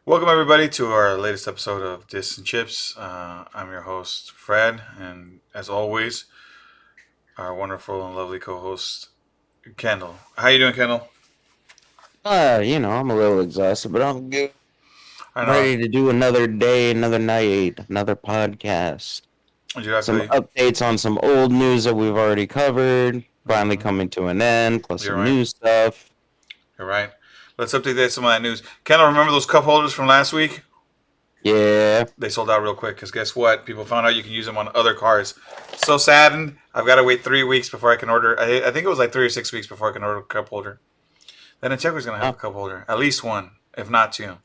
Welcome everybody to our latest episode of This and Chips. I'm your host Fred, and as always, our wonderful and lovely co-host Kendall. How you doing, Kendall? I'm a little exhausted, but I'm good. I know. Ready to do another day, another night, another podcast. Some Exactly. updates on some old news that we've already covered, finally Mm-hmm. coming to an end, plus You're some right. new stuff. You're right. Let's update some of that news. Kendall, remember those cup holders from last week? Yeah. They sold out real quick because guess what? People found out you can use them on other cars. So saddened. I've got to wait 3 weeks before I can order. I think it was like 3 or 6 weeks before I can order a cup holder. Then a checker's gonna have Oh, a cup holder, at least one, if not two.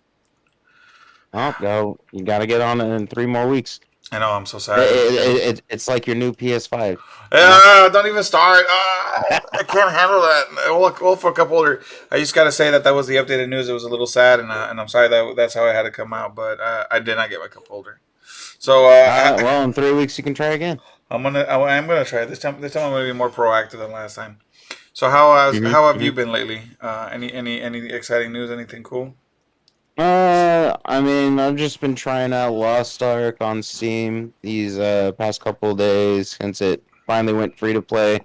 no, you got to get on it in 3 more weeks. I know. I'm so sad, Kendall. It's like your new PS5, you know? Don't even start. I can't handle that. Well, for a cup holder, I just got to say that was the updated news. It was a little sad, and I'm sorry that's how it had to come out. But I did not get my cup holder. So Well, in 3 weeks you can try again. I'm gonna try this time. This time I'm gonna be more proactive than last time. So hmm how have hmm you been lately? Any exciting news? Anything cool? I've just been trying out Lost Ark on Steam these past couple of days since it finally went free to play.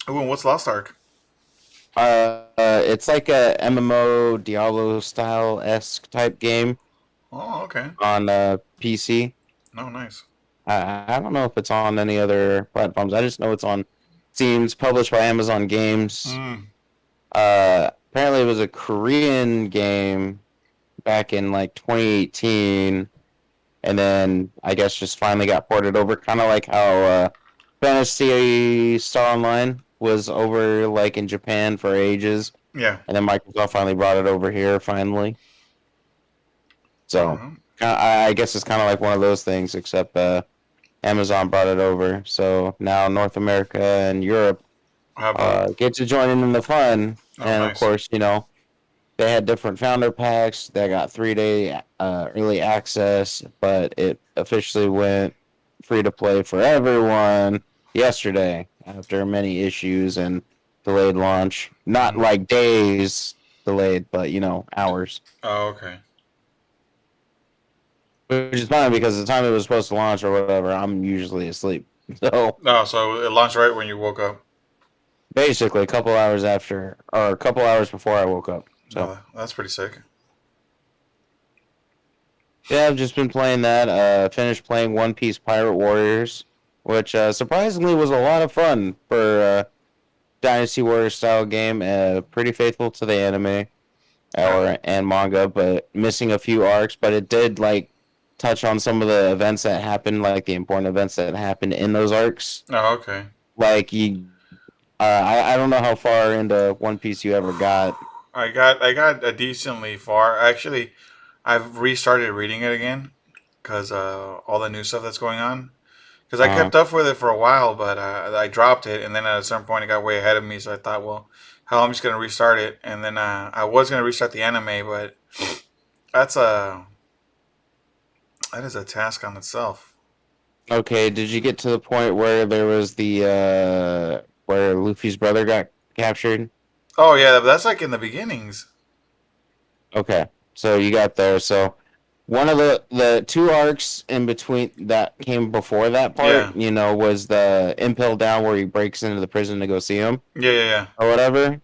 Ooh, and what's Lost Ark? It's like a MMO Diablo style esque type game Oh, okay. on PC. No, nice. I don't know if it's on any other platforms. I just know it's on Steam. It's published by Amazon Games. Mm. Apparently, it was a Korean game back in like 2018, and then I guess just finally got ported over, kind of like how Fantasy Star Online was over like in Japan for ages, Yeah. and then Microsoft finally brought it over here finally. So Uh-huh. I guess it's kind of like one of those things, except Amazon brought it over. So now North America and Europe How about? get to join in the fun, Oh, and of nice. course, they had different founder packs. They got 3 day early access, but it officially went free to play for everyone yesterday after many issues and delayed launch. Not Mm. like days delayed, but hours. Oh, okay. Which is fine because the time it was supposed to launch or whatever, I'm usually asleep. So Oh, so it launched right when you woke up. basically, a couple hours after, or a couple hours before I woke up. So Oh, that's pretty sick. yeah, I've just been playing that. Finished playing One Piece Pirate Warriors, which surprisingly was a lot of fun for Dynasty Warrior style game. Pretty faithful to the anime Oh, and manga, but missing a few arcs. But it did like touch on some of the events that happened, like the important events that happened in those arcs. oh, okay. Like I don't know how far into One Piece you ever got. I got a decently far. Actually, I've restarted reading it again because all the new stuff that's going on. Because I Uh, kept up with it for a while, but I dropped it, and then at a certain point it got way ahead of me. So I thought, well, hell, I'm just gonna restart it. And then I was gonna restart the anime, but that's a that is a task on itself. okay, did you get to the point where there was the where Luffy's brother got captured? Oh yeah, but that's like in the beginnings. Okay, so you got there. So one of the two arcs in between that came before that part, Yeah. was the Impel Down where he breaks into the prison to go see him Yeah. Yeah. Yeah. or whatever.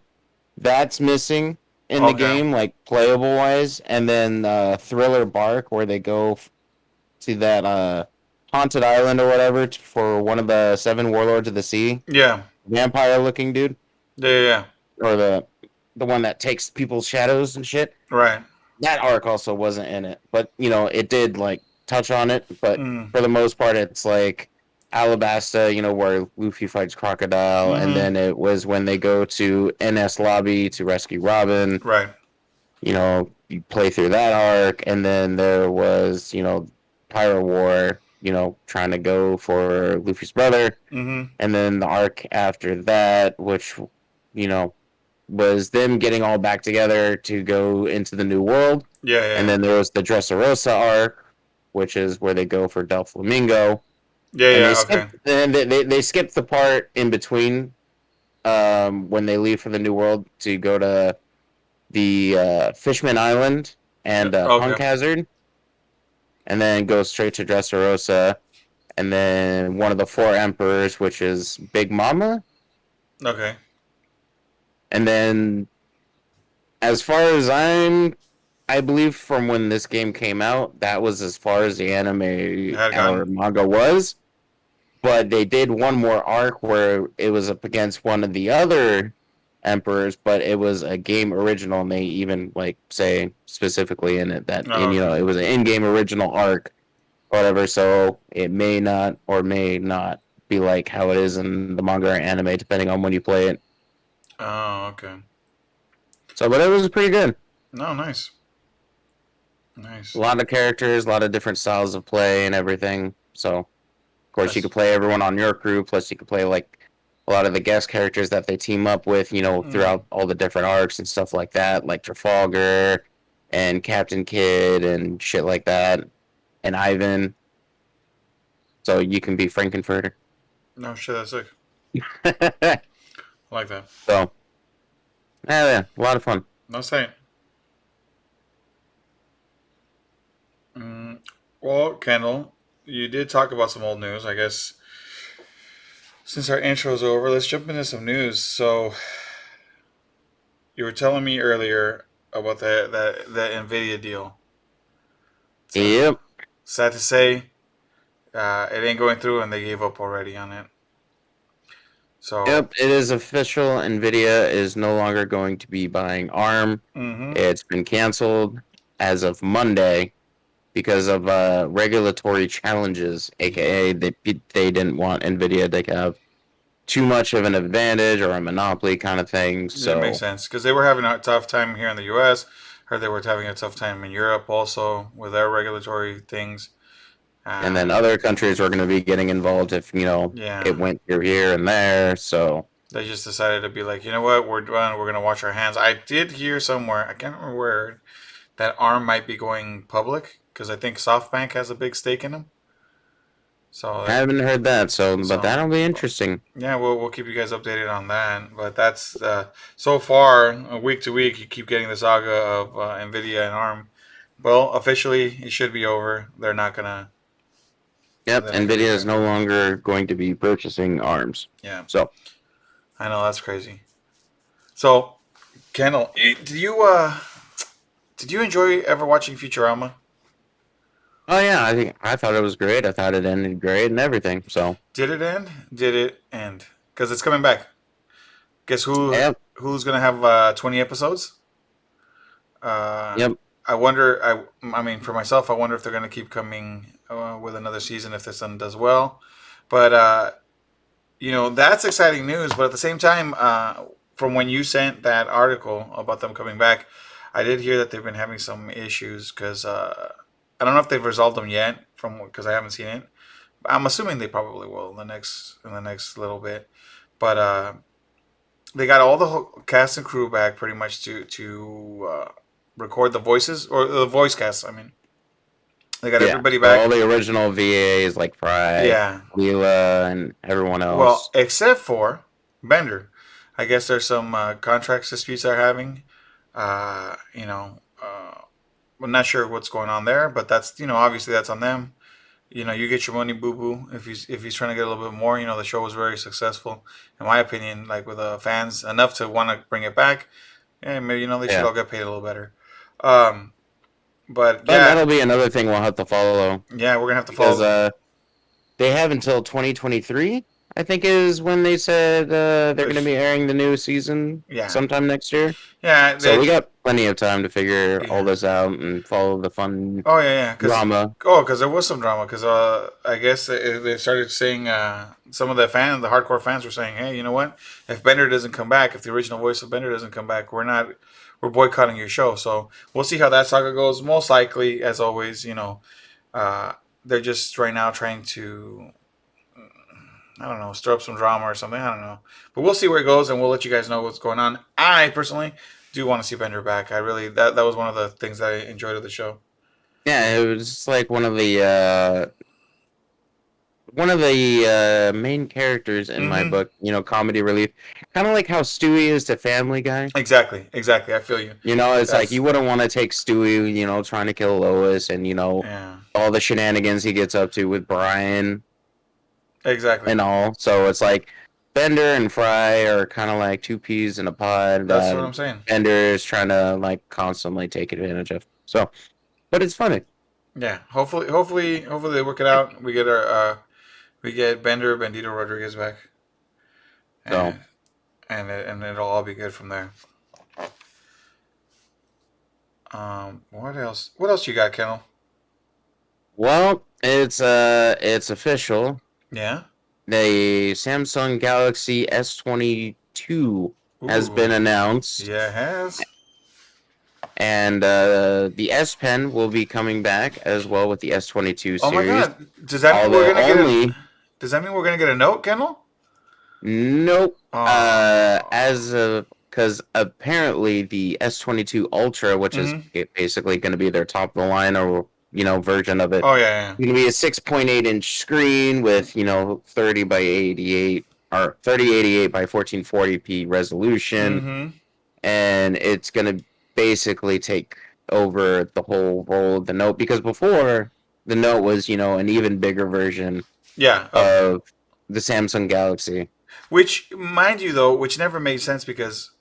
That's missing in the Okay. game, like playable wise, and then Thriller Bark where they go to that haunted island or whatever for one of the seven warlords of the sea, Yeah. vampire looking dude, Yeah. Yeah. Yeah. or the one that takes people's shadows and shit. Right. That arc also wasn't in it, but it did like touch on it. But Mm. for the most part, it's like Alabasta, where Luffy fights Crocodile, and Mm-hmm. then it was when they go to NS Lobby to rescue Robin. Right. You play through that arc, and then there was Pyro War, trying to go for Luffy's brother, Mm-hmm. and then the arc after that, which you know was them getting all back together to go into the new world. Yeah. And Yeah. then there was the Dressrosa arc, which is where they go for Del Flamingo. Yeah. And Yeah. Okay. they skipped the part in between when they leave for the new world to go to the Fishman Island and Punk Okay. Hazard, and then goes straight to Dressrosa, and then one of the four emperors, which is Big Mama, Okay. and then as far as I believe from when this game came out, that was as far as the It anime had or gotten. manga was. But they did one more arc where it was up against one of the other emperors, but it was a game original, and they even like say specifically in it that Oh, okay. it was an in-game original arc or whatever. So it may not or may not be like how it is in the manga or anime, depending on when you play it. Oh, okay. So, but it was pretty good. No, nice. A Nice. lot of characters, a lot of different styles of play and everything. So, of course, you That's. could play everyone on your crew. Plus, you could play like a lot of the guest characters that they team up with, Mm. throughout all the different arcs and stuff like that, like Trafalgar and Captain Kidd and shit like that, and Ivan. So you can be Frankenfurter. No shit, that's sick. So, I like that. yeah, a lot of fun. No saying. Mm. Well, Kendall, you did talk about some old news. I guess since our intro's over, let's jump into some news. So you were telling me earlier about the Nvidia deal. So Yep, sad to say, it ain't going through, and they gave up already on it. So, yep, it is official. Nvidia is no longer going to be buying ARM. mm-hmm. It's been canceled as of Monday because of regulatory challenges, Yeah, aka they didn't want Nvidia to have too much of an advantage or a monopoly kind of thing. it makes So, sense because they were having a tough time here in the U.S. Heard they were having a tough time in Europe also with their regulatory things. and then Uh, other countries were going to be getting involved if it yeah, went through here and there. So, they just decided to be like, you know what, we're done. We're gonna wash our hands. I did hear somewhere, I can't remember where, that ARM might be going public because I think SoftBank has a big stake in them. So, I haven't heard that. So, but so that'll be interesting. yeah, we'll keep you guys updated on that. But that's so far week to week. You keep getting the saga of Nvidia and ARM. Well, officially, it should be over. Yep, They're not gonna be Nvidia is going no through. longer going to be purchasing arms. Yeah, So, I know that's crazy. So, Kendall, did you enjoy ever watching Futurama? oh yeah, I thought it was great. I thought it ended great and everything. So, Did it end? Did it end? Because it's coming back. Guess yep, who's gonna have 20 episodes? Uh, yep, I wonder. I mean, for myself, I wonder if they're going to keep coming with another season if this one does well. But that's exciting news. But at the same time, from when you sent that article about them coming back, I did hear that they've been having some issues because I don't know if they've resolved them yet. From because I haven't seen it. I'm assuming they probably will in the next little bit. But they got all the cast and crew back pretty much to record the voices or the voice cast. I mean, they got yeah. everybody So all back. the original VAs like Fry, Yeah. Leela, and everyone Well, else. except for Bender. I guess there's some contract disputes they're having. I'm not sure what's going on there, but that's obviously that's on them. You get your money, boo boo. If he's trying to get a little bit more, the show was very successful, in my opinion. Like with fans enough to want to bring it back. Yeah, maybe they should Yeah, all get paid a little better. Um, but but yeah, that'll be another thing we'll have to follow yeah, we're gonna have to follow because them. they have until 2023. I think is when they said they're going to be airing the new season Yeah, sometime next year. yeah, So we got plenty of time to figure all yeah. this out and follow the fun Oh yeah, because drama. there was some drama. Because I guess they started saying some of the hardcore fans were saying, hey, you know what? If Bender doesn't come back, if the original voice of Bender doesn't come back, we're boycotting your show. So we'll see how that saga goes. Most likely, as always, uh, they're just right now trying to I don't know, stir up some drama or something. I don't know. But we'll see where it goes and we'll let you guys know what's going on. I personally do want to see Bender back. I really that was one of the things that I enjoyed of the show. Yeah, it was like one of the one of the main characters in my Mm-hmm. book. Comedy relief, kind of like how Stewie is to Family Guy. Exactly. Exactly. I feel you. It's like That's you wouldn't want to take Stewie, trying to kill Lois, and yeah. all the shenanigans he gets up to with Brian Exactly. and all. So it's like Bender and Fry are kind of like two peas in a pod That's what that I'm saying. Bender is trying to like constantly take advantage of. So, but it's funny. Yeah. Hopefully they work it out. We get Bendito Rodriguez back, So, and and it'll all be good from there. What else? What else you got, Kennel? well, it's official. Yeah. The Samsung Galaxy S22 has been Ooh. announced, Yeah, it has. and the S Pen will be coming back as well with the S22 Oh my series. God. Does that mean we're Although gonna get a? only Does that mean we're gonna get a note, Kennel? nope. Oh. As of because apparently the S22 Ultra, which is Mm-hmm. basically going to be their top of the line or version of it, Oh yeah, going to be a 6.8-inch screen with 30 by 88 or 3088 by 1440p yeah. resolution, Mm-hmm. and it's going to basically take over the whole role of the Note because before the Note was an even bigger version Yeah. Of of the Samsung Galaxy. which, mind you, though, which never made sense because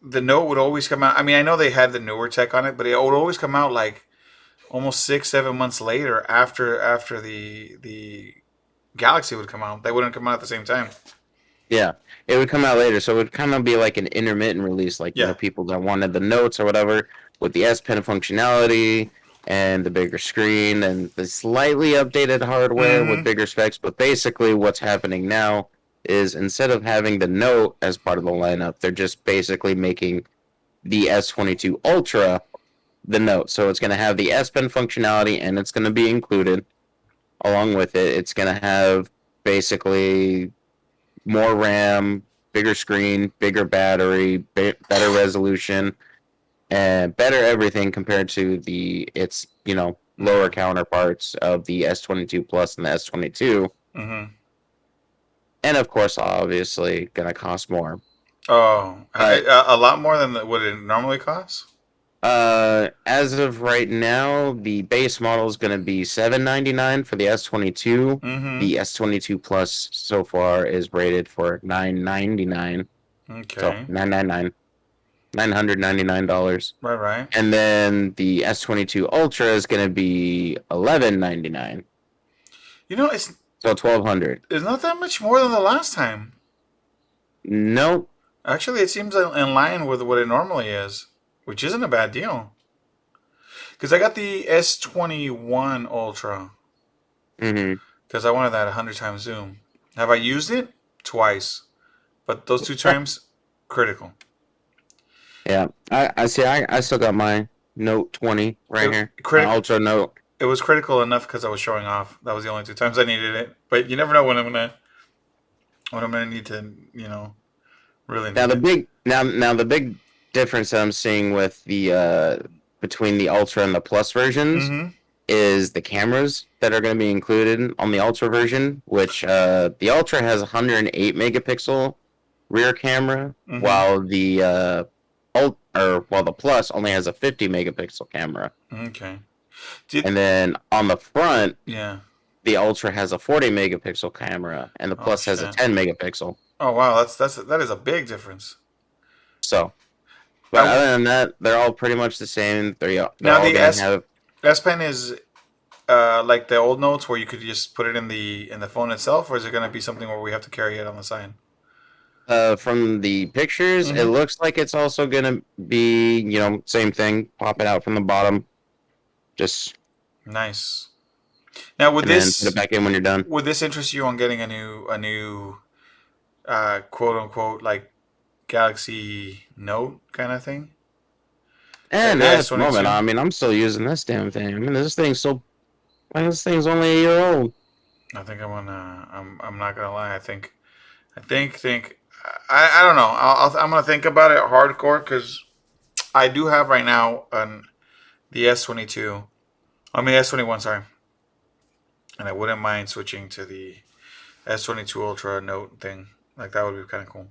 the note would always come out. I mean, I know they had the newer tech on it, but it would always come out like almost 6, 7 months later after the Galaxy would come out. They wouldn't come out at the same time. Yeah, it would come out later, so it would kind of be like an intermittent release, like Yeah. people that wanted the notes or whatever with the S Pen functionality and the bigger screen and the slightly updated hardware with Mm-hmm. bigger specs. But basically, what's happening now is instead of having the Note as part of the lineup, they're just basically making the S22 Ultra the Note. So it's going to have the S Pen functionality and it's going to be included along with it. It's going to have basically more RAM, bigger screen, bigger battery, better resolution, and better everything compared to the its lower Yeah. counterparts of the S22 Plus and the S22, Mm-hmm. and of course, obviously, gonna cost more. Oh, But a lot more than what it normally costs. as of right now, the base model is gonna be $799 for the S22. Mm-hmm. The S22 Plus so far is rated for $999. So Okay. 999 $999. Right. Right. And then the S22 Ultra is going to be 1199. You know, it's So 1200. it's not that much more than the last time. Nope. Actually, it seems in line with what it normally is, which isn't a bad deal. Because I got the S21 Ultra Mhm. because I wanted that 100 times zoom. Have I used it? Twice. But those two times, critical. Yeah. I see I still got my Note 20 right It, here. My critic, Ultra Note. it was critical enough because I was showing off. That was the only two times I needed it. But you never know when I'm gonna need to, really Now need the it. big now the big difference that I'm seeing with the between the Ultra and the Plus versions Mm-hmm. is the cameras that are going to be included on the Ultra version, which the Ultra has 108 megapixel rear camera, Mm-hmm. while the while the Plus only has a 50 megapixel camera. Okay. Did And then on the front, yeah. the Ultra has a 40 megapixel camera, and the Oh Plus has a shit. 10 megapixel. Oh wow, that is a big difference. So, I but w- other than that, they're all pretty much the same. They're now all the gonna have S Pen is like the old notes where you could just put it in the phone itself, or is it going to be something where we have to carry it on the side? from the pictures, it Mm-hmm. looks like it's also gonna be same thing, pop it out from the bottom, just Nice. Now, and then put it back in when you're done. would this interest you on getting a new quote unquote like Galaxy Note kind of thing? And The not S at the twenty moment. two. I mean, I'm still using this damn thing. I mean, this thing's only a year old. I think I'm not gonna lie. I think I don't know. I'm gonna think about it hardcore because I do have right now the S22. I mean S21. Sorry. and I wouldn't mind switching to the S22 Ultra Note thing. Like that would be kind of cool.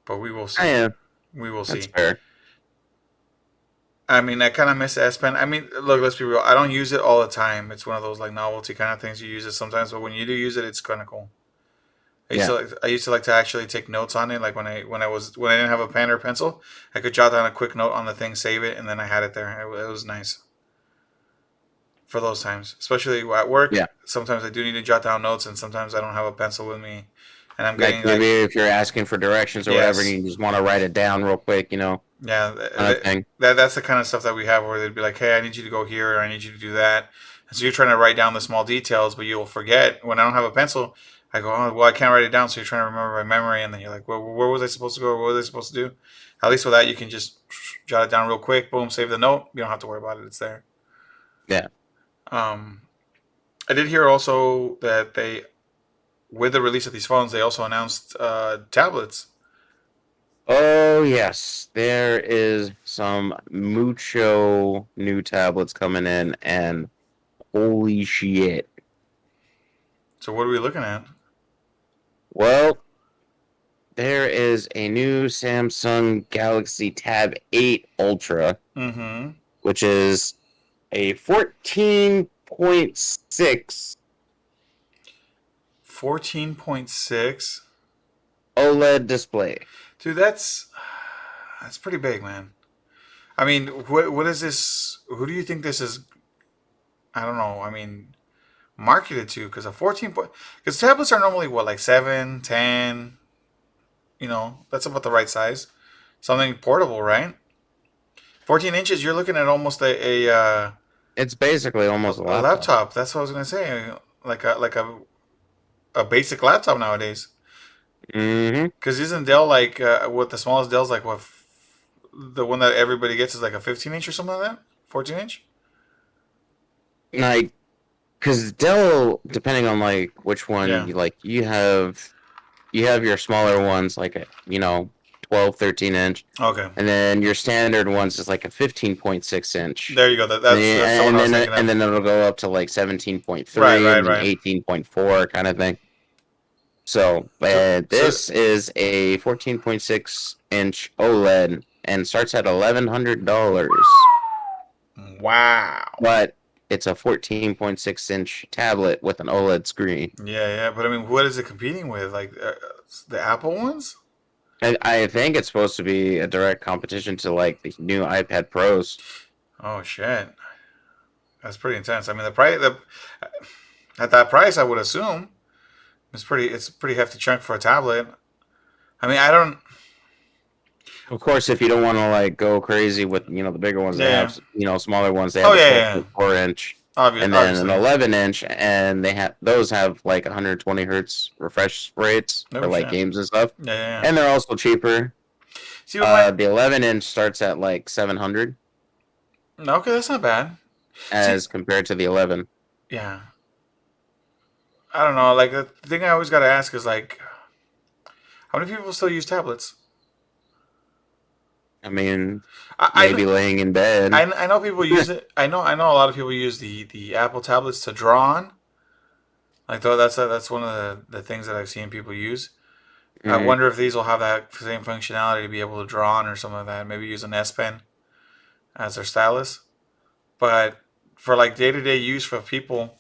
But we will see. Yeah, We will that's see. fair. I mean, I kind of miss the S Pen. I mean, look, let's be real. I don't use it all the time. It's one of those like novelty kind of things. You use it sometimes, but when you do use it, it's kind of cool. Yeah. I used to like to actually take notes on it. Like when I didn't have a pen or pencil, I could jot down a quick note on the thing, save it, and then I had it there. It was nice for those times, especially at work. Yeah. Sometimes I do need to jot down notes, and sometimes I don't have a pencil with me, and I'm Like getting maybe like if you're asking for directions or whatever, and yes, you just want to write it down real quick, yeah, kind of thing. that's the kind of stuff that we have where they'd be like, hey, I need you to go here, or I need you to do that, and so you're trying to write down the small details, but you'll forget. When I don't have a pencil, I go, oh, well, I can't write it down, so you're trying to remember by memory, and then you're like, well, where was I supposed to go? What was I supposed to do? At least with that, you can just jot it down real quick, boom, save the note. You don't have to worry about it; it's there. Yeah. Um, I did hear also that with the release of these phones, they also announced tablets. Oh yes, there is some mucho new tablets coming in, and holy shit. So what are we looking at? Well, there is a new Samsung Galaxy Tab 8 Ultra, Mm-hmm. which is a 14.6 14.6. OLED display. Dude, that's pretty big, man. I mean, what is this? Who do you think this is? I don't know. I mean, marketed to because a 14 point because tablets are normally what like 7, 10. That's about the right size. Something portable, right? 14 inches. You're looking at almost It's basically almost a a laptop. laptop. That's what I was gonna say. Like a basic laptop nowadays. Mm-hmm. Because isn't Dell like what the smallest Dell's like what the one that everybody gets is like a 15 inch or something like that? 14 inch? Like, because Dell, depending on like which one Yeah. you like, you have your smaller ones like 12, 13 inch, Okay. and then your standard ones is like a 15.6 inch. There you go. That's the one And I was then thinking and of. then it'll go up to like Right, 17.3 right, and then right. 18.4 kind of thing. So So this is a 14.6 inch OLED and starts at $1,100, wow. but it's a 14.6 inch tablet with an OLED screen. Yeah, yeah. But I mean, what is it competing with? Like the Apple ones? I think it's supposed to be a direct competition to like the new iPad Pros. Oh shit. That's pretty intense. I mean, the price at that price, I would assume it's a pretty hefty chunk for a tablet. I mean, I don't. Of course, if you don't want to like go crazy with the bigger ones, they Yeah. have smaller ones. They Oh have a yeah, yeah. 12.4 inch, and then an Obviously. 11 inch, and those have like 120 hertz refresh rates for No like shit. games and stuff, Yeah, yeah, yeah. and they're also cheaper. See, with my The 11 inch starts at like 700 okay, that's not bad. See, as compared to the 11. yeah. I don't know. Like the thing I always got to ask is like, how many people still use tablets? I mean, I maybe laying in bed. I know people use it. I know a lot of people use the Apple tablets to draw on. Like though that's one of the things that I've seen people use. I Mhm. wonder if these will have that same functionality to be able to draw on or something like that. Maybe use an S Pen as their stylus. But for like day to day use for people,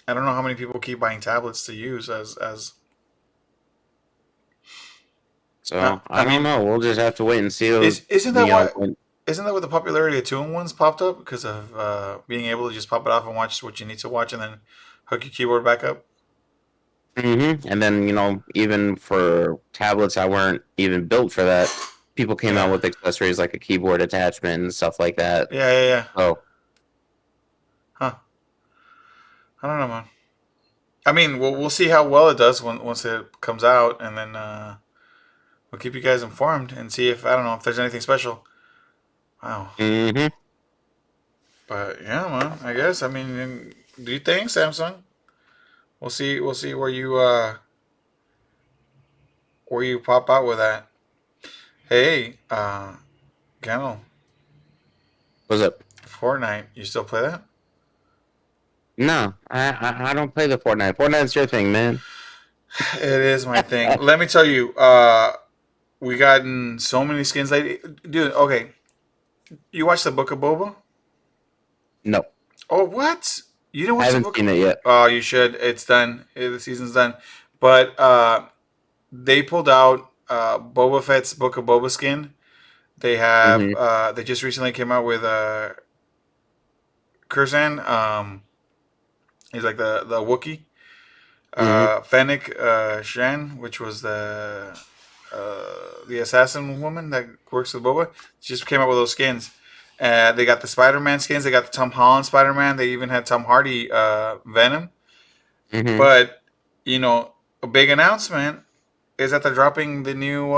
I don't know how many people keep buying tablets to use as. So I I don't mean, know. We'll just have to wait and see. isn't that why? When, Isn't that where the popularity of two-in-ones popped up because of being able to just pop it off and watch what you need to watch and then hook your keyboard back up? And then even for tablets that weren't even built for that, people came out Yeah, with accessories like a keyboard attachment and stuff like that. yeah, yeah, yeah. So Huh? I don't know, man. I mean, we'll see how well it does once it comes out, and then we'll keep you guys informed and see if I don't know if there's anything special. Wow. hmm But yeah, man. I guess. I mean, do you think Samsung? We'll see. We'll see where you pop out with that. Hey, Kennel, what's up? Fortnite. You still play that? No, I don't play the Fortnite. Fortnite's your thing, man. It is my thing. Let me tell you, we gotten so many skins. Like, dude, okay, you watched the Book of Boba? No, Oh, what? You didn't I watch the haven't Book of? seen it yet. Oh, you should. It's done. The season's done. But they pulled out Boba Fett's Book of Boba skin. They have. Mm-hmm. They just recently came out with Curzan. He's like the Wookiee. Mm-hmm. Fennec Shan, which was the assassin woman that works with Boba, just came out with those skins. They got the Spider-Man skins. They got the Tom Holland Spider-Man. They even had Tom Hardy Venom. Mm-hmm. But a big announcement is that they're dropping the new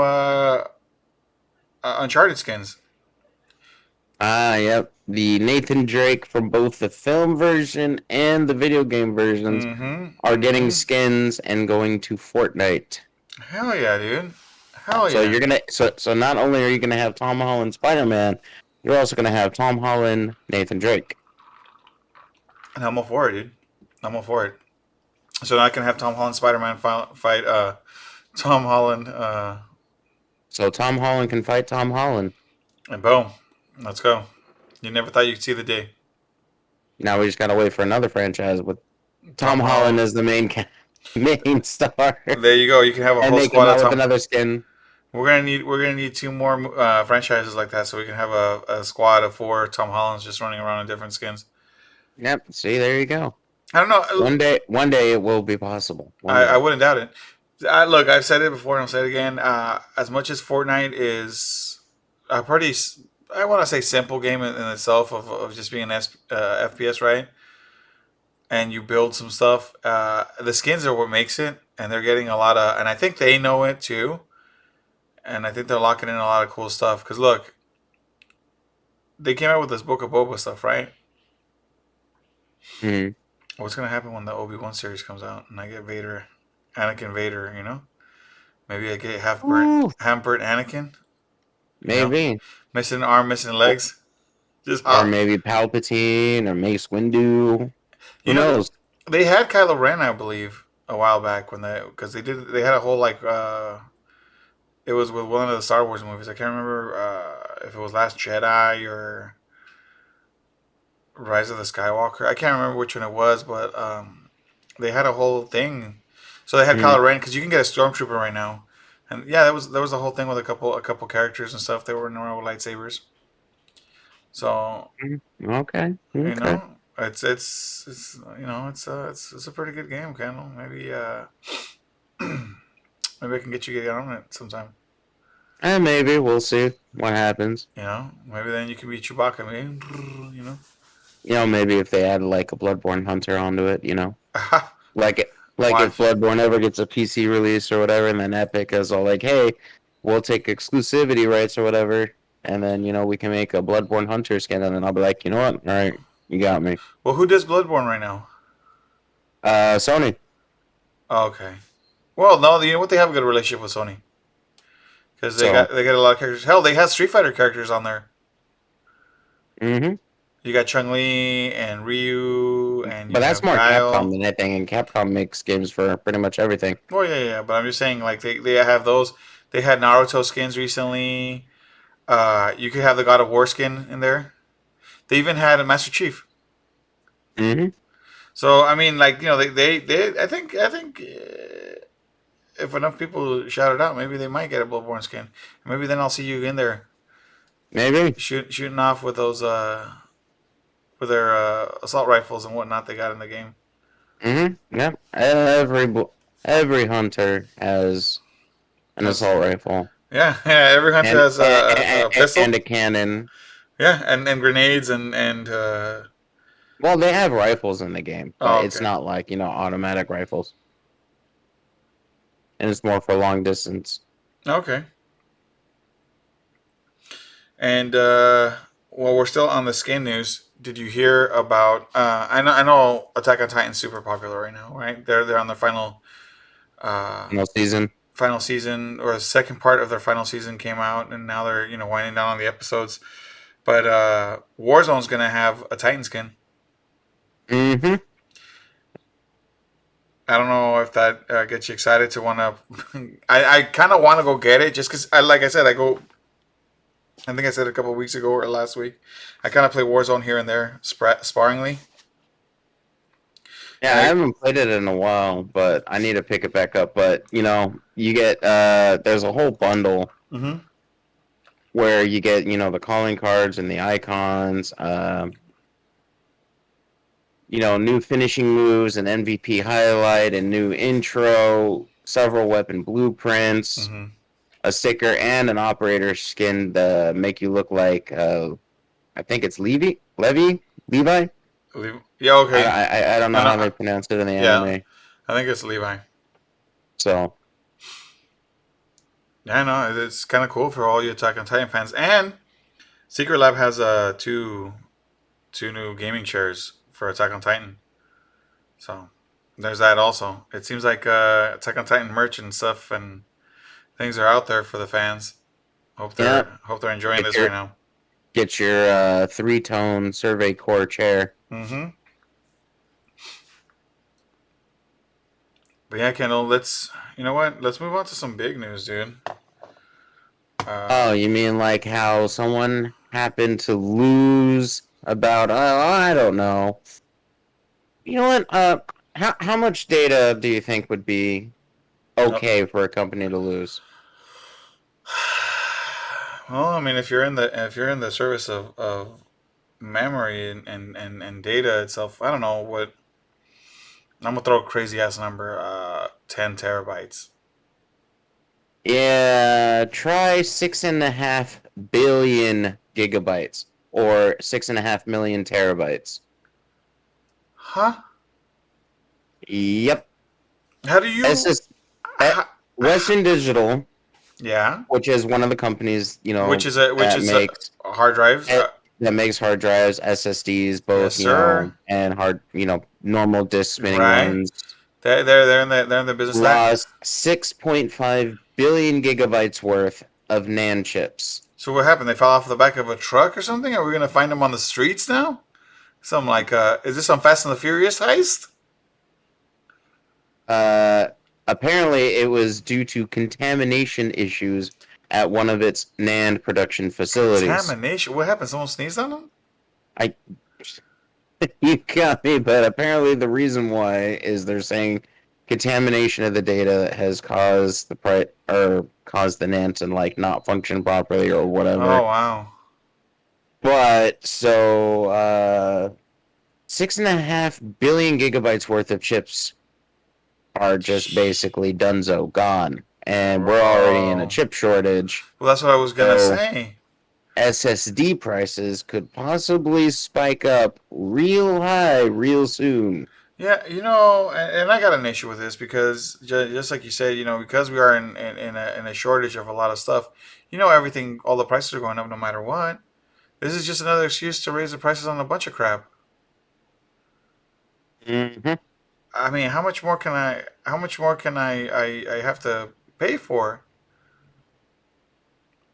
Uncharted skins. Yep. The Nathan Drake from both the film version and the video game versions Mm-hmm. are getting Mm-hmm. skins and going to Fortnite. Hell yeah, dude. Hell So yeah. you're gonna so not only are you gonna have Tom Holland Spider Man, you're also gonna have Tom Holland Nathan Drake. And I'm all for it, dude. I'm all for it. So now I can have Tom Holland Spider-Man fight Tom Holland So Tom Holland can fight Tom Holland. and boom. Let's go. You never thought you could see the day. Now we just gotta wait for another franchise with Tom Tom Holland Holland. as the main star, There you go. You can have a and whole they come squad of out with Tom. another skin. We're gonna need two more franchises like that, so we can have a squad of four Tom Hollands just running around in different skins. Yep. See, there you go. I don't know. One day it will be possible. One I day. wouldn't doubt it. Look, I've said it before and I'll say it again. As much as Fortnite is a pretty, I want to say simple game in itself of just being an FPS, right? And you build some stuff. The skins are what makes it, and they're getting a lot of, and I think they know it too. And I think they're locking in a lot of cool stuff. Because look, they came out with this Book of Boba stuff, right? Hmm. What's gonna happen when the Obi-Wan series comes out and I get Vader, Anakin Vader? Maybe I get Ooh, half burnt Anakin. You know, maybe. missing an arm, missing legs. Just Or hot. maybe Palpatine or Mace Windu. You Who know, knows? they had Kylo Ren, I believe, a while back because they had a whole like it was with one of the Star Wars movies. I can't remember if it was Last Jedi or Rise of the Skywalker. I can't remember which one it was, but they had a whole thing. So they had Hmm. Kylo Ren because you can get a stormtrooper right now, and yeah, there was a whole thing with a couple characters and stuff. They were in around with lightsabers. So Okay. you Okay. know, it's it's a pretty good game, Kendall. Maybe maybe I can get you to get on it sometime. And maybe we'll see what happens. Maybe then you can be Chewbacca. Maybe Maybe if they add like a Bloodborne Hunter onto it, like if watch. Bloodborne ever gets a PC release or whatever, and then Epic is all like, "Hey, we'll take exclusivity rights or whatever," and then we can make a Bloodborne Hunter skin, and then I'll be like, you know what? All right, you got me. Well, who does Bloodborne right now? Sony. Oh, okay. Well, no, you know what? They have a good relationship with Sony because they So, got they got a lot of characters. Hell, they have Street Fighter characters on there. mm-hmm. You got Chun Li and Ryu, and But you that's have more Capcom Guile. than anything, and Capcom makes games for pretty much everything. Oh yeah, yeah. But I'm just saying, like they have those. They had Naruto skins recently. You could have the God of War skin in there. They even had a Master Chief. Mm-hmm. So I mean, like they I think if enough people shout it out, maybe they might get a Bloodborne skin. Maybe then I'll see you in there Maybe. shooting off with those with their assault rifles and whatnot they got in the game. Mm-hmm. Yep. Every hunter has an That's assault rifle yeah. Every hunter and has a and pistol. a cannon. Yeah, and grenades and. Well, they have rifles in the game, but Oh, it's okay, not like automatic rifles, and it's more for long distance. okay. And while we're still on the skin news, did you hear about? I know Attack on Titan's super popular right now, right? They're on their uh, No season. final season, or the second part of their final season came out, and now they're winding down on the episodes. But Warzone's gonna have a Titan skin. Mm-hmm. I don't know if that gets you excited to want to. I kind of want to go get it just because like I said, I go. I think I said a couple of weeks ago or last week. I kind of play Warzone here and there, sparingly, Yeah, and I I. haven't played it in a while, but I need to pick it back up. But you get there's a whole bundle Mm-hmm. where you get the calling cards and the icons, new finishing moves, an MVP highlight, a new intro, several weapon blueprints, Mm-hmm. a sticker, and an operator skin to make you look like I think it's Levi. Yeah. I, Okay. I I don't I know know. how they pronounce it in the Yeah. anime. I think it's Levi. So Yeah. I know. It's kind of cool for all you Attack on Titan fans. And Secret Lab has two new gaming chairs for Attack on Titan. So there's that also. It seems like Attack on Titan merch and stuff and things are out there for the fans. yeah, Hope they're enjoying get this your right now. get your three-tone survey core chair. Mm-hmm. But yeah, Kendall, let's you know what? Let's move on to some big news, dude. Oh, Uh, you mean like how someone happened to lose about, I don't know. You know what? How much data do you think would be no. okay for a company to lose? Well, I mean, if you're in the service of memory and data itself, I don't know what I'm gonna throw a crazy ass number. 10 terabytes. Yeah, try 6.5 billion gigabytes or 6.5 million terabytes. Huh? Yep. How do you? SS Western Digital, Yeah. which is one of the companies, Which that is makes hard drives. that makes hard drives, SSDs, Yes, both, sir. and normal disk spinning Right. ones, They're in the business of that. lost 6.5 billion gigabytes worth of NAND chips. So what happened? They fell off the back of a truck or something? Are we gonna find them on the streets now? Some like is this some Fast and the Furious heist? Uh, Apparently, it was due to contamination issues at one of its NAND production facilities. Contamination. What happened? Someone sneezed on them? I You got me, but apparently the reason why is they're saying contamination of the data has caused caused the NAND to like not function properly or Oh whatever. wow. But so 6.5 billion gigabytes worth of chips are just basically donezo gone. And we're already in a Bro. chip shortage. Well, that's what I was gonna So say. SSD prices could possibly spike up real high real soon. Yeah, and I got an issue with this because just like you said, because we are in a shortage of a lot of stuff, everything, all the prices are going up no matter what. This is just another excuse to raise the prices on a bunch of crap. Hmm. I mean, how much more can I have to pay for?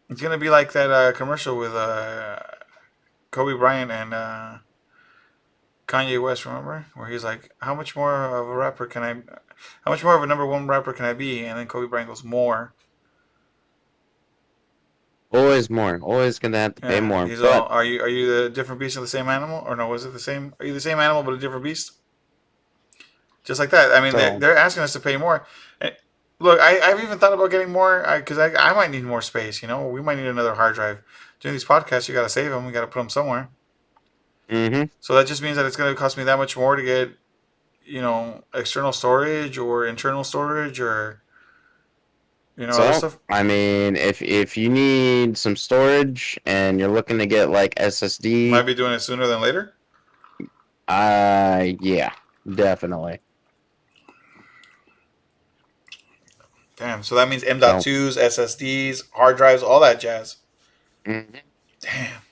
It's gonna be like that commercial with Kobe Bryant and Kanye West, remember? Where he's like, how much more of a number one rapper can I be? And then Kobe Bryant goes, more. Always more. Always gonna have to pay Yeah, more. he's all, But are you the different beast of the same animal? Or no, was it the same? Are you the same animal but a different beast? Just like that. I mean, so they're asking us to pay more. And look, I've even thought about getting more because I might need more space. We might need another hard drive. Doing these podcasts, you got to save them. We got to put them somewhere. hmm So that just means that it's going to cost me that much more to get, external storage or internal storage or, other so stuff. I mean if you need some storage and you're looking to get like Might SSD, be doing it sooner than later. yeah, definitely. Damn. So that means So M.2s, SSDs, hard drives, all that jazz. mhm. Damn.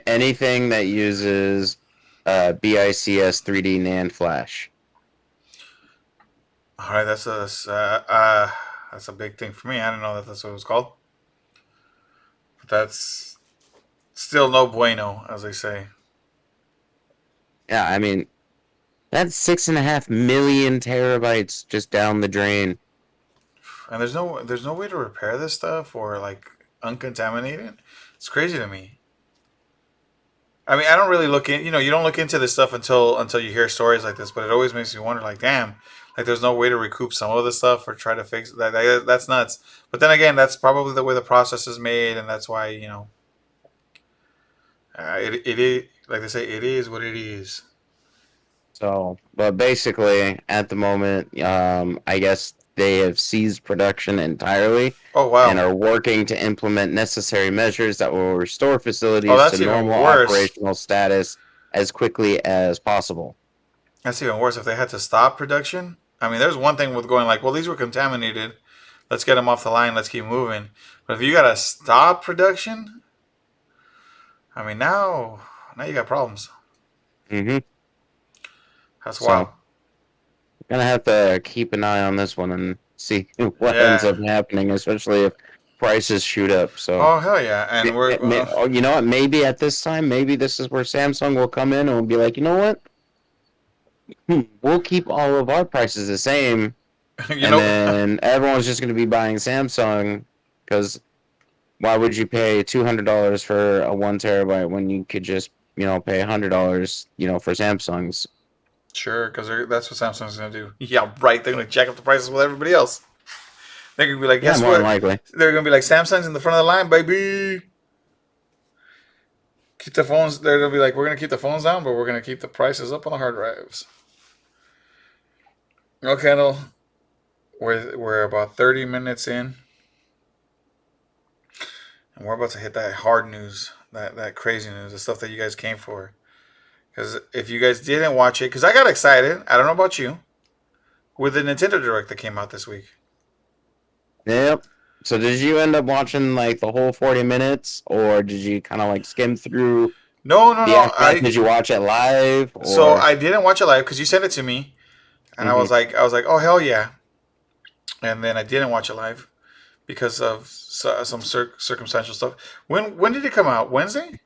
Anything that uses BICS 3D NAND flash. All right, that's a big thing for me. I didn't know that that's what it was called. But that's still no bueno, as they say. Yeah, I mean That's 6.5 million terabytes just down the drain. And there's no way to repair this stuff or like uncontaminate it. It's crazy to me. I mean, I don't really look in. You don't look into this stuff until you hear stories like this. But it always makes me wonder, like, damn, like there's no way to recoup some of this stuff or try to fix that. That's nuts. But then again, that's probably the way the process is made, and that's why it is like they say, it is what it is. So, but basically, at the moment, I guess they have seized production entirely Oh and wow. are working to implement necessary measures that will restore Oh, facilities to that's even normal worse. operational status as quickly as possible. That's even worse if they had to stop production. I mean, there's one thing with going like, well, these were contaminated. Let's get them off the line. Let's keep moving. But if you gotta stop production, I mean, now you got problems. Mm-hmm. That's wild. So, gonna have to keep an eye on this one and see what ends Yeah. up happening, especially if prices shoot up. So, Oh hell yeah. And we're oh, you know what? Maybe at this time, maybe this is where Samsung will come in and will be like, you know what? We'll keep all of our prices the same, you and know, then everyone's just going to be buying Samsung because why would you pay $200 for a 1 terabyte when you could just pay $100 for Samsungs? sure, because that's what Samsung's gonna do. Yeah, right. They're gonna jack up the prices with everybody else. They're gonna be like, Yeah, guess more than what? likely. They're gonna be like, Samsung's in the front of the line, baby. Keep the phones. They're gonna be like, we're gonna keep the phones down, but we're gonna keep the prices up on the hard drives. Okay, no, we're about 30 minutes in, and we're about to hit that hard news, that crazy news, the stuff that you guys came for. Because if you guys didn't watch it, because I got excited, I don't know about you, with the Nintendo Direct that came out this week. Yep. So did you end up watching like the whole 40 minutes, or did you kind of like skim through No, no, the no. aftermath? Did you watch it live, So or? I didn't watch it live because you sent it to me, and Mm-hmm. I was like, oh hell yeah, and then I didn't watch it live because of some circumstantial stuff. When did it come out? Wednesday?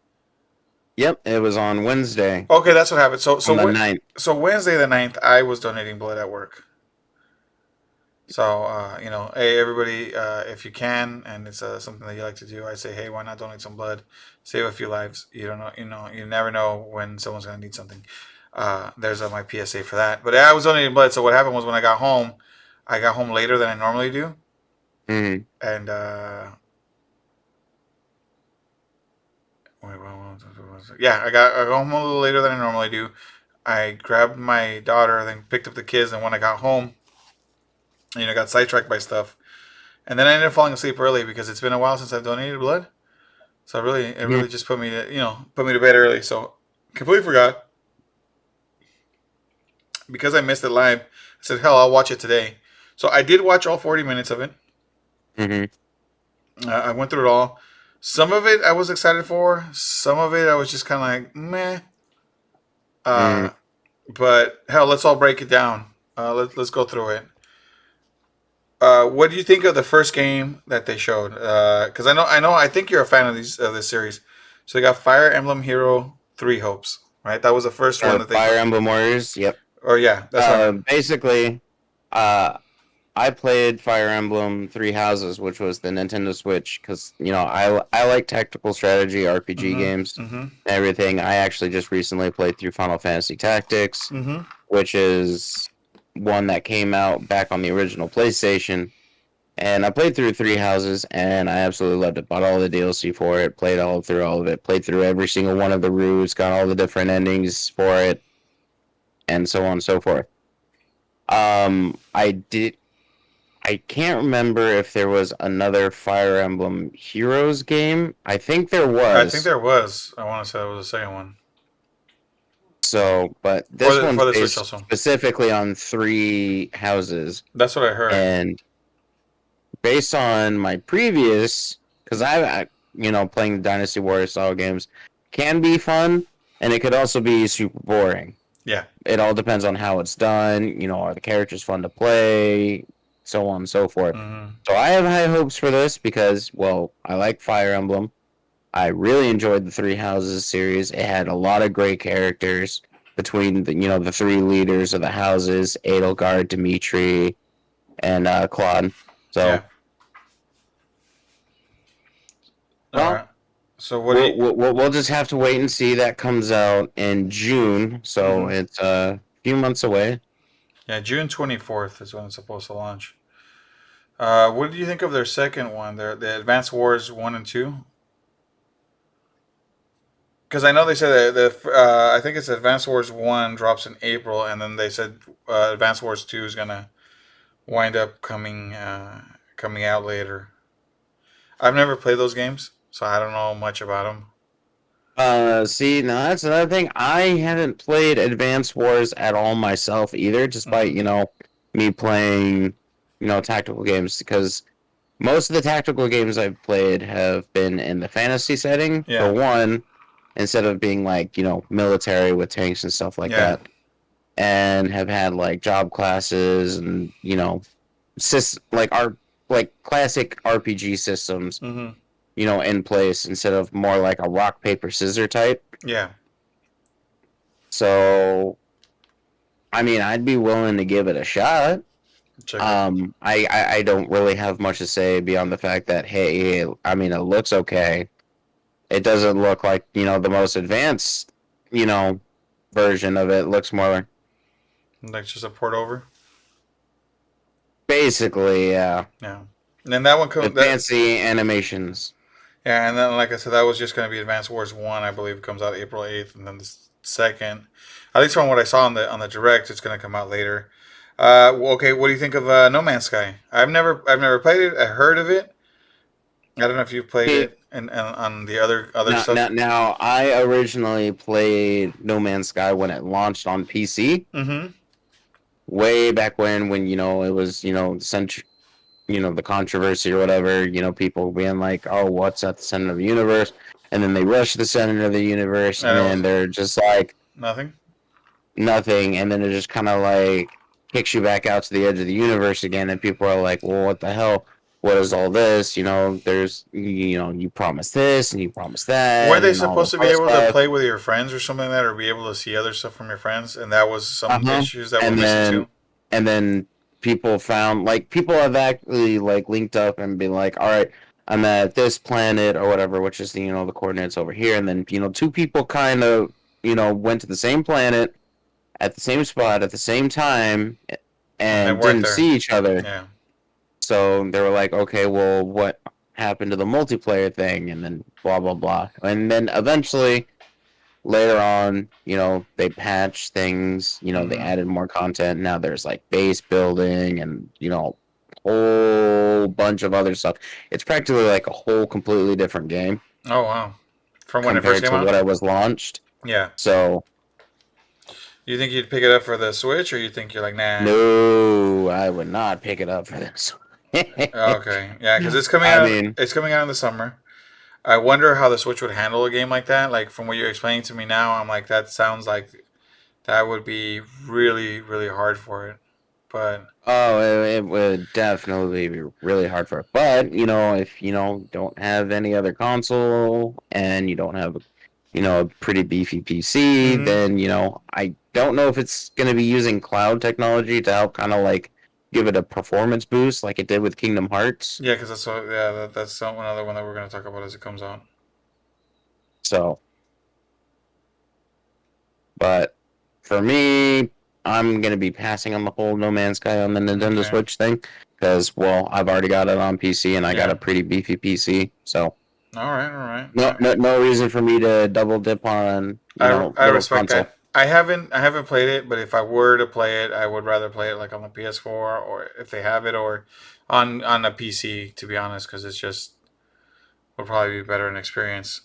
Yep, it was on Wednesday Okay, that's what happened. on the 9th. So Wednesday the 9th, I was donating blood at work. So hey everybody, if you can, and it's something that you like to do, I say, hey, why not donate some blood, save a few lives. You don't know, you never know when someone's gonna need something. There's my PSA for that. But I was donating blood. So what happened was when I got home later than I normally do, Mm-hmm. and yeah, I got home a little later than I normally do. I grabbed my daughter, then picked up the kids, and when I got home, got sidetracked by stuff. And then I ended up falling asleep early because it's been a while since I've donated blood. So it Yeah. really just put me to bed early. So completely forgot because I missed it live. I said, hell, I'll watch it today. So I did watch all 40 minutes of it. Mm-hmm. I went through it all. Some of it I was excited for. Some of it I was just kind of like, meh. Mm-hmm. Uh, but hell, let's all break it down. Let's go through it. What do you think of the first game that they showed? Because I think you're a fan of this series. So they got Fire Emblem Hero Three Hopes, right? That was the first one that they Fire put. Emblem Warriors. Yep. Or yeah, that's what I meant. Basically, uh, I played Fire Emblem Three Houses, which was the Nintendo Switch, because I like tactical strategy RPG Mhm. games Mhm. and everything. I actually just recently played through Final Fantasy Tactics, Mhm. which is one that came out back on the original PlayStation. And I played through Three Houses, and I absolutely loved it. Bought all the DLC for it, played all of it, played through every single one of the routes, got all the different endings for it, and so on and so forth. I did. I can't remember if there was another Fire Emblem Heroes game. I think there I think was. there was. I want to say that was the second one So, but for this one's the Switch based also. specifically on Three Houses, That's what I heard. and based on my previous, because playing the Dynasty Warriors style games can be fun, and it could also be super boring. Yeah. It all depends on how it's done. Are the characters fun to play, so on and so forth. Mhm. So I have high hopes for this because, well, I like Fire Emblem. I really enjoyed the Three Houses series. It had a lot of great characters. between the three leaders of the houses, Edelgard, Dimitri, and Claude. Yeah. So, All well, right. So what do you? we'll just have to wait and see. That comes out in June, so Hmm. it's a few months away. Yeah, June 24th is when it's supposed to launch. What do you think of their second one? Their the Advance Wars 1 and 2? Because I know they said that I think it's Advance Wars 1 drops in April, and then they said Advance Wars 2 is gonna wind up coming out later. I've never played those games, so I don't know much about them. See, now that's another thing. I haven't played Advance Wars at all myself either, despite, Hmm. me playing, tactical games, because most of the tactical games I've played have been in the fantasy setting, for Yeah, one, instead of being like, military with tanks and stuff like yeah. that, and have had like job classes and, like classic RPG systems, Hmm. in place instead of more like a rock, paper, scissor type. Yeah. So, I mean, I'd be willing to give it a shot. Check it. I don't really have much to say beyond the fact that, hey, I mean, it looks okay. It doesn't look like, the most advanced, you know, version of it. Looks more Like just a port over. basically, Yeah. And then that one the comes that fancy animations. yeah, and then like I said, that was just going to be Advance Wars 1. I believe it comes out April 8th, and then the second, at least from what I saw on the direct, it's going to come out later. Okay, what do you think of No Man's Sky? I've never played it. I heard of it. I don't know if you've played See, it and on the other now, stuff. I originally played No Man's Sky when it launched on PC, Mm-hmm. way back when it was the controversy or whatever, people being like, oh, what's at the center of the universe? And then they rush to the center of the universe, And and it then was they're just like, nothing. nothing. And then it just kind of like kicks you back out to the edge of the universe again. And people are like, well, what the hell? What is all this? You promised this and you promised Were that they and all supposed this to be other able to stuff. play with your friends or something like that, or be able to see other stuff from your friends? And that was Uh some huh. issues that were And missing then, too. and then people have actually like linked up and been like, all right, I'm at this planet or whatever, which is the coordinates over here. And then two people kind of went to the same planet at the same spot at the same time And they and weren't didn't there. see each other. Yeah. So they were like, okay, well, what happened to the multiplayer thing? And then blah blah blah. And then eventually later on, they patched things, they Mm-hmm. added more content. Now there's like base building and, whole bunch of other stuff. It's practically like a whole completely different game Oh wow. From when it first compared came to out. what I was launched. Yeah. So, You think you'd pick it up for the Switch, or you think you're like, nah? no, I would not pick it up for this. Okay, yeah, because it's coming I out. mean, It's coming out in the summer. I wonder how the Switch would handle a game like that. Like from what you're explaining to me now, I'm like, that sounds like that would be really, really hard for it. But oh, it would definitely be really hard for it. But, if don't have any other console and you don't have a pretty beefy PC, mm-hmm. then, I don't know if it's going to be using cloud technology to help kind of like give it a performance boost like it did with Kingdom Hearts. Yeah, because that's another one that we're gonna talk about as it comes out. So, but for me, I'm going to be passing on the whole No Man's Sky on the Nintendo Okay. Switch thing because, well, I've already got it on PC and I got Yeah. a pretty beefy PC. So, All right. All right. no, no, no reason for me to double dip on, I little respect console. that. I haven't played it, but if I were to play it, I would rather play it like on the PS4 or if they have it or on a PC. To be honest, because it's just would probably be better in experience.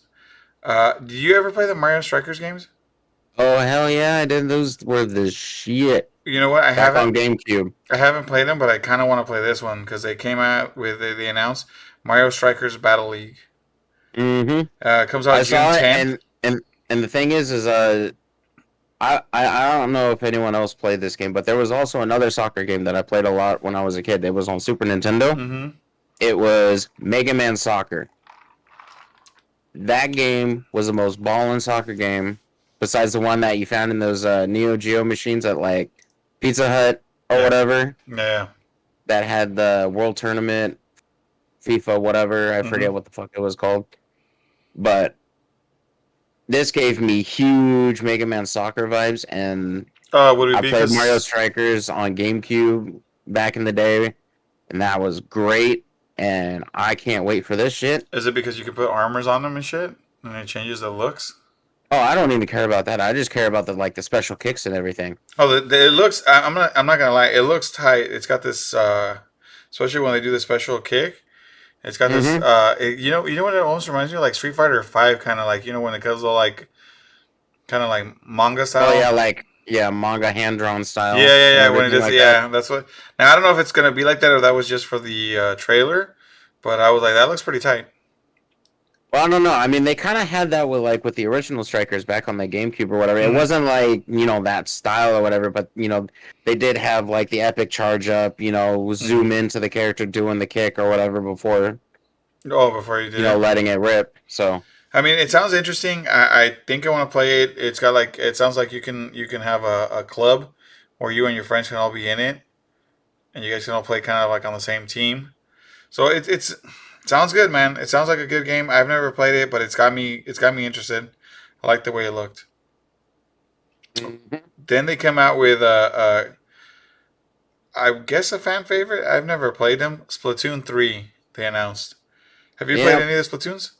Do you ever play the Mario Strikers games? Oh hell yeah, I did. Those were the shit You know what? I back haven't on GameCube. I haven't played them, but I kind of want to play this one because they came out with they announced Mario Strikers Battle League. Mm-hmm. It comes out I June saw it, 10th. and the thing is I don't know if anyone else played this game, but there was also another soccer game that I played a lot when I was a kid. It was on Super Nintendo. Mm-hmm. It was Mega Man Soccer. That game was the most ballin' soccer game besides the one that you found in those Neo Geo machines at like Pizza Hut or Yeah. whatever Yeah. that had the World Tournament, FIFA, whatever. I Mm-hmm. forget what the fuck it was called. But this gave me huge Mega Man Soccer vibes, and Would it I be played Mario because Strikers on GameCube back in the day, and that was great. And I can't wait for this shit. is it because you can put armors on them and shit, and it changes the looks? Oh, I don't even care about that. I just care about the special kicks and everything. Oh, it looks. I'm not gonna lie. It looks tight. It's got this. Especially when they do the special kick. It's got this. Mm-hmm. You know what it almost reminds me of, like Street Fighter Five, kind of like when it goes all like kind of like manga Oh yeah, style. like yeah, manga hand drawn Yeah, style yeah, and yeah. When it everything does, like that. yeah, that's what. Now I don't know if it's gonna be like that or that was just for the trailer, but I was like, that looks pretty tight. Well, I don't know. I mean, they kind of had that with like with the original Strikers back on the GameCube or whatever. It Hmm. wasn't like that style or whatever, but they did have like the epic charge up. Hmm. Zoom into the character doing the kick or whatever before Oh, before you did it. letting it rip. So I mean, it sounds interesting. I think I want to play it. It's got like it sounds like you can have a club where you and your friends can all be in it, and you guys can all play kind of like on the same team. So it sounds good, man. It sounds like a good game. I've never played it, but it's got me interested. I like the way it looked. mhm. Then they come out with I guess a fan favorite. I've never played them. Splatoon 3. They announced. Have you played Yeah, any of the Splatoons?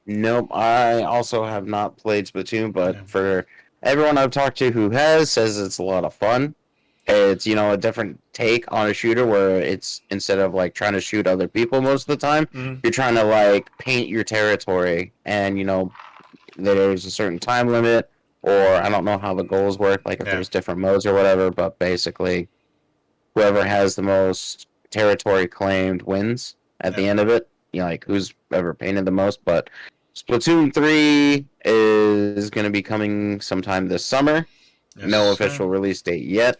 nope. I also have not played Splatoon, but Yeah. for everyone I've talked to who has, says it's a lot of fun. It's a different take on a shooter where it's instead of like trying to shoot other people most of the time, Mm-hmm. you're trying to like paint your territory, and there's a certain time limit, or I don't know how the goals work, like if Yeah. there's different modes or whatever, but basically whoever has the most territory claimed wins at Yeah. the end of it. Like who's ever painted the most. But Splatoon 3 is going to be coming sometime this summer. Yes, No sir. official release date yet.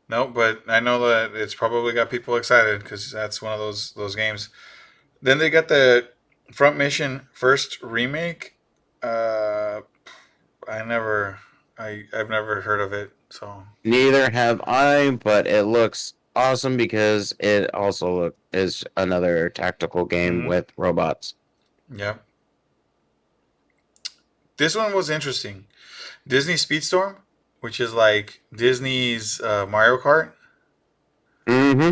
No, but I know that it's probably got people excited because that's one of those games. Then they got the Front Mission First remake. Uh, I never, I've never heard of it. So, Neither have I, but it looks awesome because it also is another tactical game mm-hmm. with robots. Yeah, this one was interesting. Disney Speedstorm, which is like Disney's Mario Kart. Mm-hmm.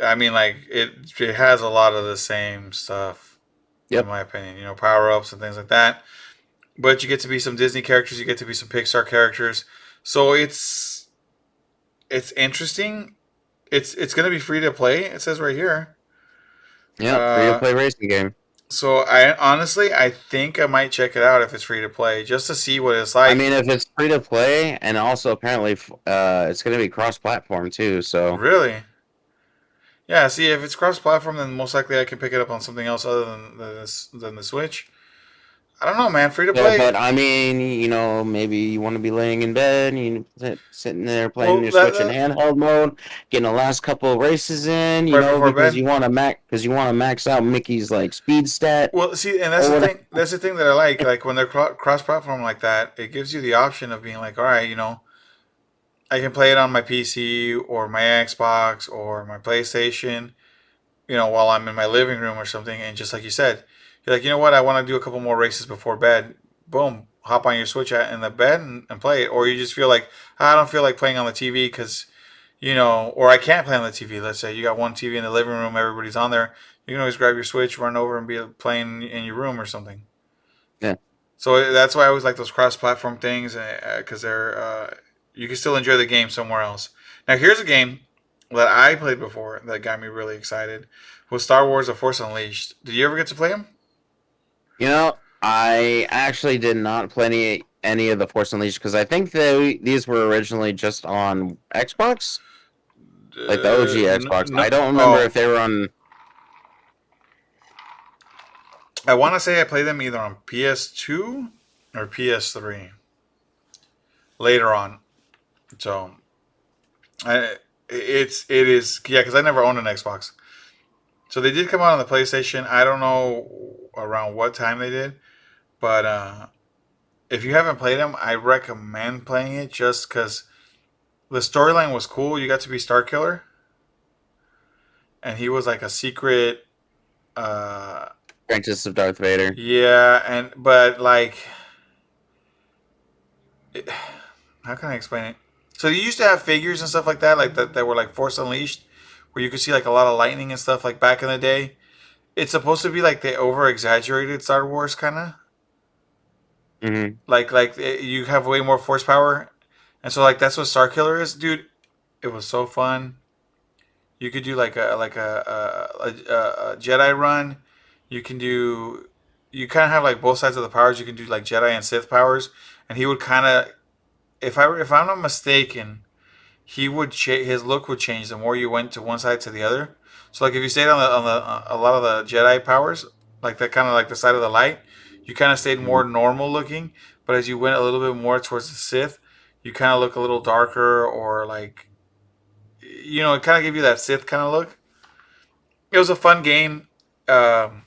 I mean, like it has a lot of the same stuff, in Yep. my opinion. Power ups and things like that. But you get to be some Disney characters. You get to be some Pixar characters. So it's interesting. It's gonna be free to play. It says right here. Yep. Free to Uh, play racing game. so I think I might check it out if it's free to play just to see what it's I like. mean, if it's free to play, and also apparently, it's going to be cross-platform too. So Really? Yeah. See, if it's cross-platform, then most likely I can pick it up on something else other than the Switch. I don't know, man. Free to yeah, play. but I mean, maybe you want to be laying in bed, sitting there playing Well, your Switch in handheld mode, getting the last couple of races in, right before because bed. you want to max out Mickey's like speed stat Well, see, and that's or the whatever. thing. That's the thing that I like. Like when they're cross-platform like that, it gives you the option of being like, all right, I can play it on my PC or my Xbox or my PlayStation, while I'm in my living room or something. And just like you said, you're like, you know what? I want to do a couple more races before bed. Boom, hop on your Switch in the bed and play it. Or you just feel like, I don't feel like playing on the TV because, or I can't play on the TV. Let's say you got one TV in the living room, everybody's on there. You can always grab your Switch, run over and be playing in your room or something. Yeah, So that's why I always like those cross-platform things because they're you can still enjoy the game somewhere else. Now here's a game that I played before that got me really excited was Star Wars: The Force Unleashed. Did you ever get to play them? I actually did not play any of the Force Unleashed because I think these were originally just on Xbox, like the OG Xbox. No. I don't remember if Oh, they were on. I want to say I played them either on PS2 or PS3 later on. So it is yeah because I never owned an Xbox. So they did come out on the PlayStation. I don't know around what time they did, but if you haven't played them, I recommend playing it just because the storyline was cool. You got to be Star Killer, and he was like a secret. Uh, Apprentice of Darth Vader. yeah, and but like, it, how can I explain it? So you used to have figures and stuff like that, that were like Force Unleashed, where you could see like a lot of lightning and stuff like back in the day. It's supposed to be like the over exaggerated Star Wars kind of Mm-hmm. you have way more force power, and so like that's what Star Killer is, dude. It was so fun. You could do a Jedi run. You can do. You kind of have like both sides of the powers. You can do like Jedi and Sith powers, and he would kind of, if I'm not mistaken, he would his look would change the more you went to one side to the other. So like if you stayed on a lot of the Jedi powers, like that kind of like the side of the light, you kind of stayed more normal looking. But as you went a little bit more towards the Sith, you kind of look a little darker, or like, it kind of gave you that Sith kind of look. It was a fun game. Um,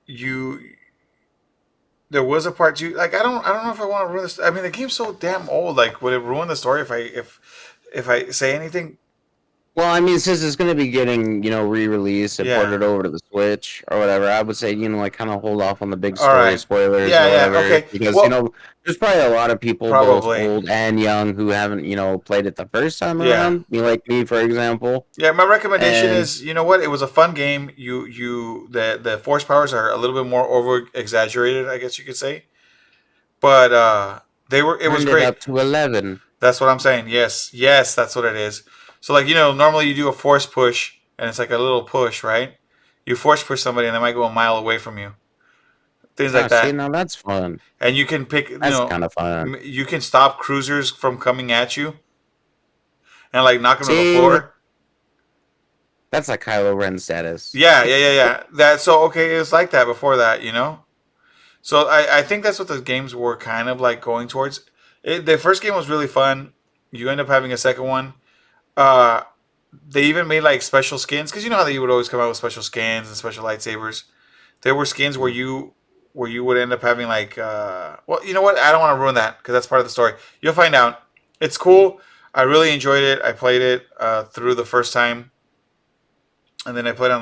you There was a part two. Like I don't know if I want to ruin this. I mean, the game's so damn old. Like, would it ruin the story if I say anything? Well, I mean, since it's going to be getting, re-released and Yeah. ported over to the Switch or whatever, I would say, like, kind of hold off on the big All story right. spoilers Yeah. or Yeah. whatever, Okay. because, Well, there's probably a lot of people, both probably. old and young, who haven't, played it the first time Yeah. around, like me, for example. Yeah. My recommendation And is, you know what? It was a fun game. The force powers are a little bit more over exaggerated, I guess you could say. But they were. It was turned it great. up to 11. That's what I'm saying. Yes. Yes. That's what it is. So like normally you do a force push and it's like a little push, right? You force push somebody and they might go a mile away from you. Things Oh, like see, that. now that's fun. And you can pick, That's kind of fun. you can stop cruisers from coming at you and like knock them to the See, floor. that's like Kylo Ren status. Yeah, yeah, yeah, yeah. That so okay. It's like that before that. So I think that's what the games were kind of like going towards. The first game was really fun. You end up having a second one. Uh, they even made like special skins because you know how they would always come out with special skins and special lightsabers. There were skins where you would end up having like well, you know what? I don't want to ruin that because that's part of the story. You'll find out. It's cool. I really enjoyed it. I played it through the first time, and then I played on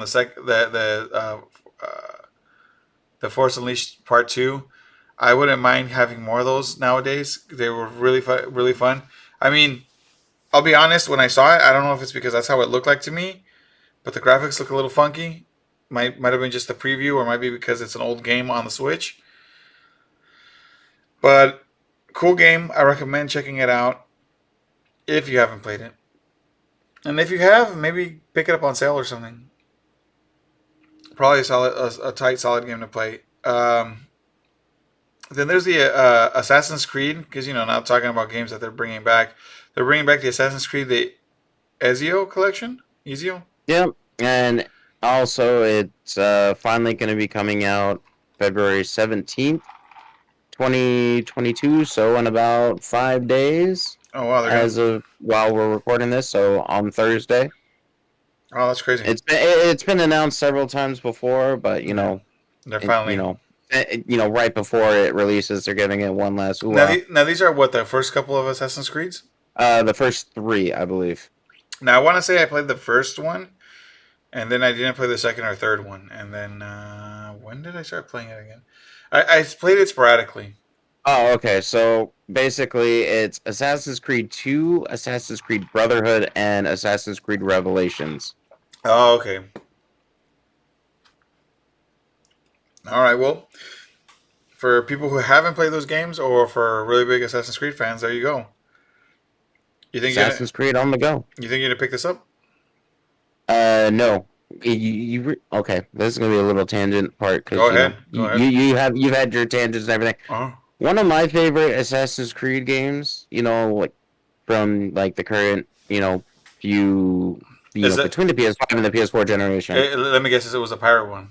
the Force Unleashed Part Two. I wouldn't mind having more of those nowadays. They were really fun, really fun. I mean, I'll be honest. When I saw it, I don't know if it's because that's how it looked like to me, but the graphics look a little funky. Might have been just the preview, or might be because it's an old game on the Switch. But cool game. I recommend checking it out if you haven't played it, and if you have, maybe pick it up on sale or something. Probably a tight, solid game to play. Then there's the Assassin's Creed, because now talking about games that they're bringing back. They're bringing back the Assassin's Creed, the Ezio collection. Ezio. Yep. And also, it's finally going to be coming out February 17th, 2022. So, in about 5 days, Oh wow, they're gonna. as of while we're recording this. So, on Thursday. Oh, that's crazy. It's been announced several times before, but, Yeah, they're it, finally. right before it releases, they're giving it one last Now, hoorah. now these are what the first couple of Assassin's Creeds. The first three, I believe. Now I want to say I played the first one, and then I didn't play the second or third one, and then when did I start playing it again? I played it sporadically. Oh, okay. So basically, it's Assassin's Creed 2, Assassin's Creed Brotherhood, and Assassin's Creed Revelations. Oh, okay. All right. Well, for people who haven't played those games, or for really big Assassin's Creed fans, there you go. Assassin's Creed on the go. You think you're gonna pick this up? No. Okay? This is gonna be a little tangent part Go because ahead. Go ahead. you've had your tangents and everything. Uh-huh. One of my favorite Assassin's Creed games, like from like the current, few, Is it? between the PS5 and the PS4 generation. Let me guess. It was a pirate one.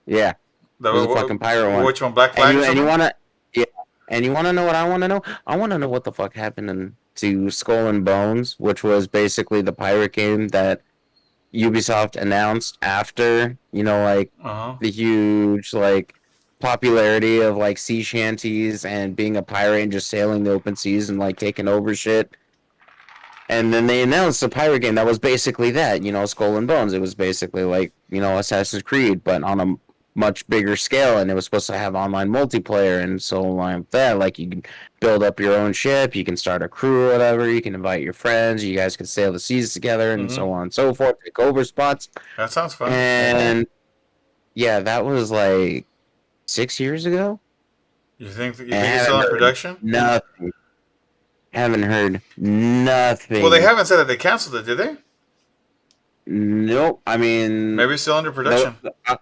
Yeah, The it was a fucking pirate one. Which one? Black And Flag or you something? wanna yeah, and you wanna know what I wanna know? I wanna know what the fuck happened to Skull and Bones, which was basically the pirate game that Ubisoft announced after, like Uh huh. the huge popularity of like sea shanties and being a pirate and just sailing the open seas and like taking over shit. And then they announced a pirate game that was basically that, Skull and Bones. It was basically like, Assassin's Creed, but on a much bigger scale, and it was supposed to have online multiplayer and so like that. Like you can build up your own ship, you can start a crew or whatever, you can invite your friends, you guys can sail the seas together, and Mm-hmm. so on and so forth, take over spots. That sounds fun. And yeah, that was like 6 years ago. You And I think it's still haven't in heard production? nothing. Haven't heard Well, they nothing. haven't said that they canceled it, did they? Nope. I mean, Maybe it's still under the production.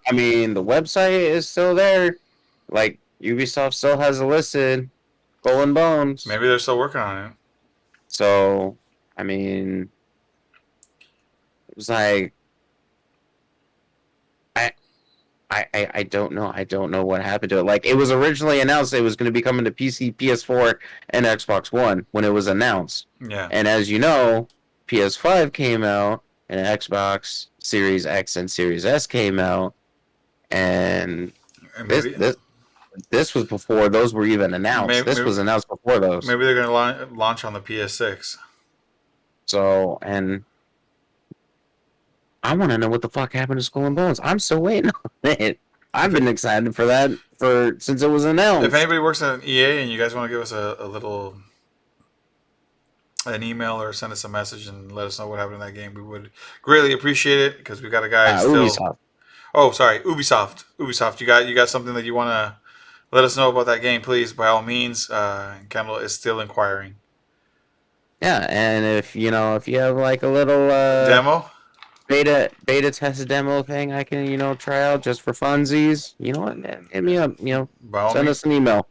I mean the website is still there. Like Ubisoft still has it listed, Skull and Bones. Maybe they're still working on it. So I mean, it was like I I don't know. I don't know what happened to it. Like it was originally announced it was going to be coming to PC, PS4, and Xbox One when it was announced. Yeah. And as you know, PS5 came out and Xbox Series X and Series S came out, and And this maybe, this this was before those were even announced. maybe, This maybe, was announced before those. maybe they're going to launch on the PS6. So, and I want to know what the fuck happened to Skull and Bones. I'm still waiting on it. I've If been it, excited for that since it was if announced. anybody works at EA and you guys want to give us a little an email or send us a message and let us know what happened in that game, we would greatly appreciate it because we got a guy still. Ubisoft. Oh, sorry, Ubisoft. Ubisoft, you got something that you want to let us know about that game, please. By all means, Kendall is still inquiring. Yeah, and if you have like a little Demo. beta test demo thing I can, try out just for funsies, you know what? Hit me up, By all send means, us an email.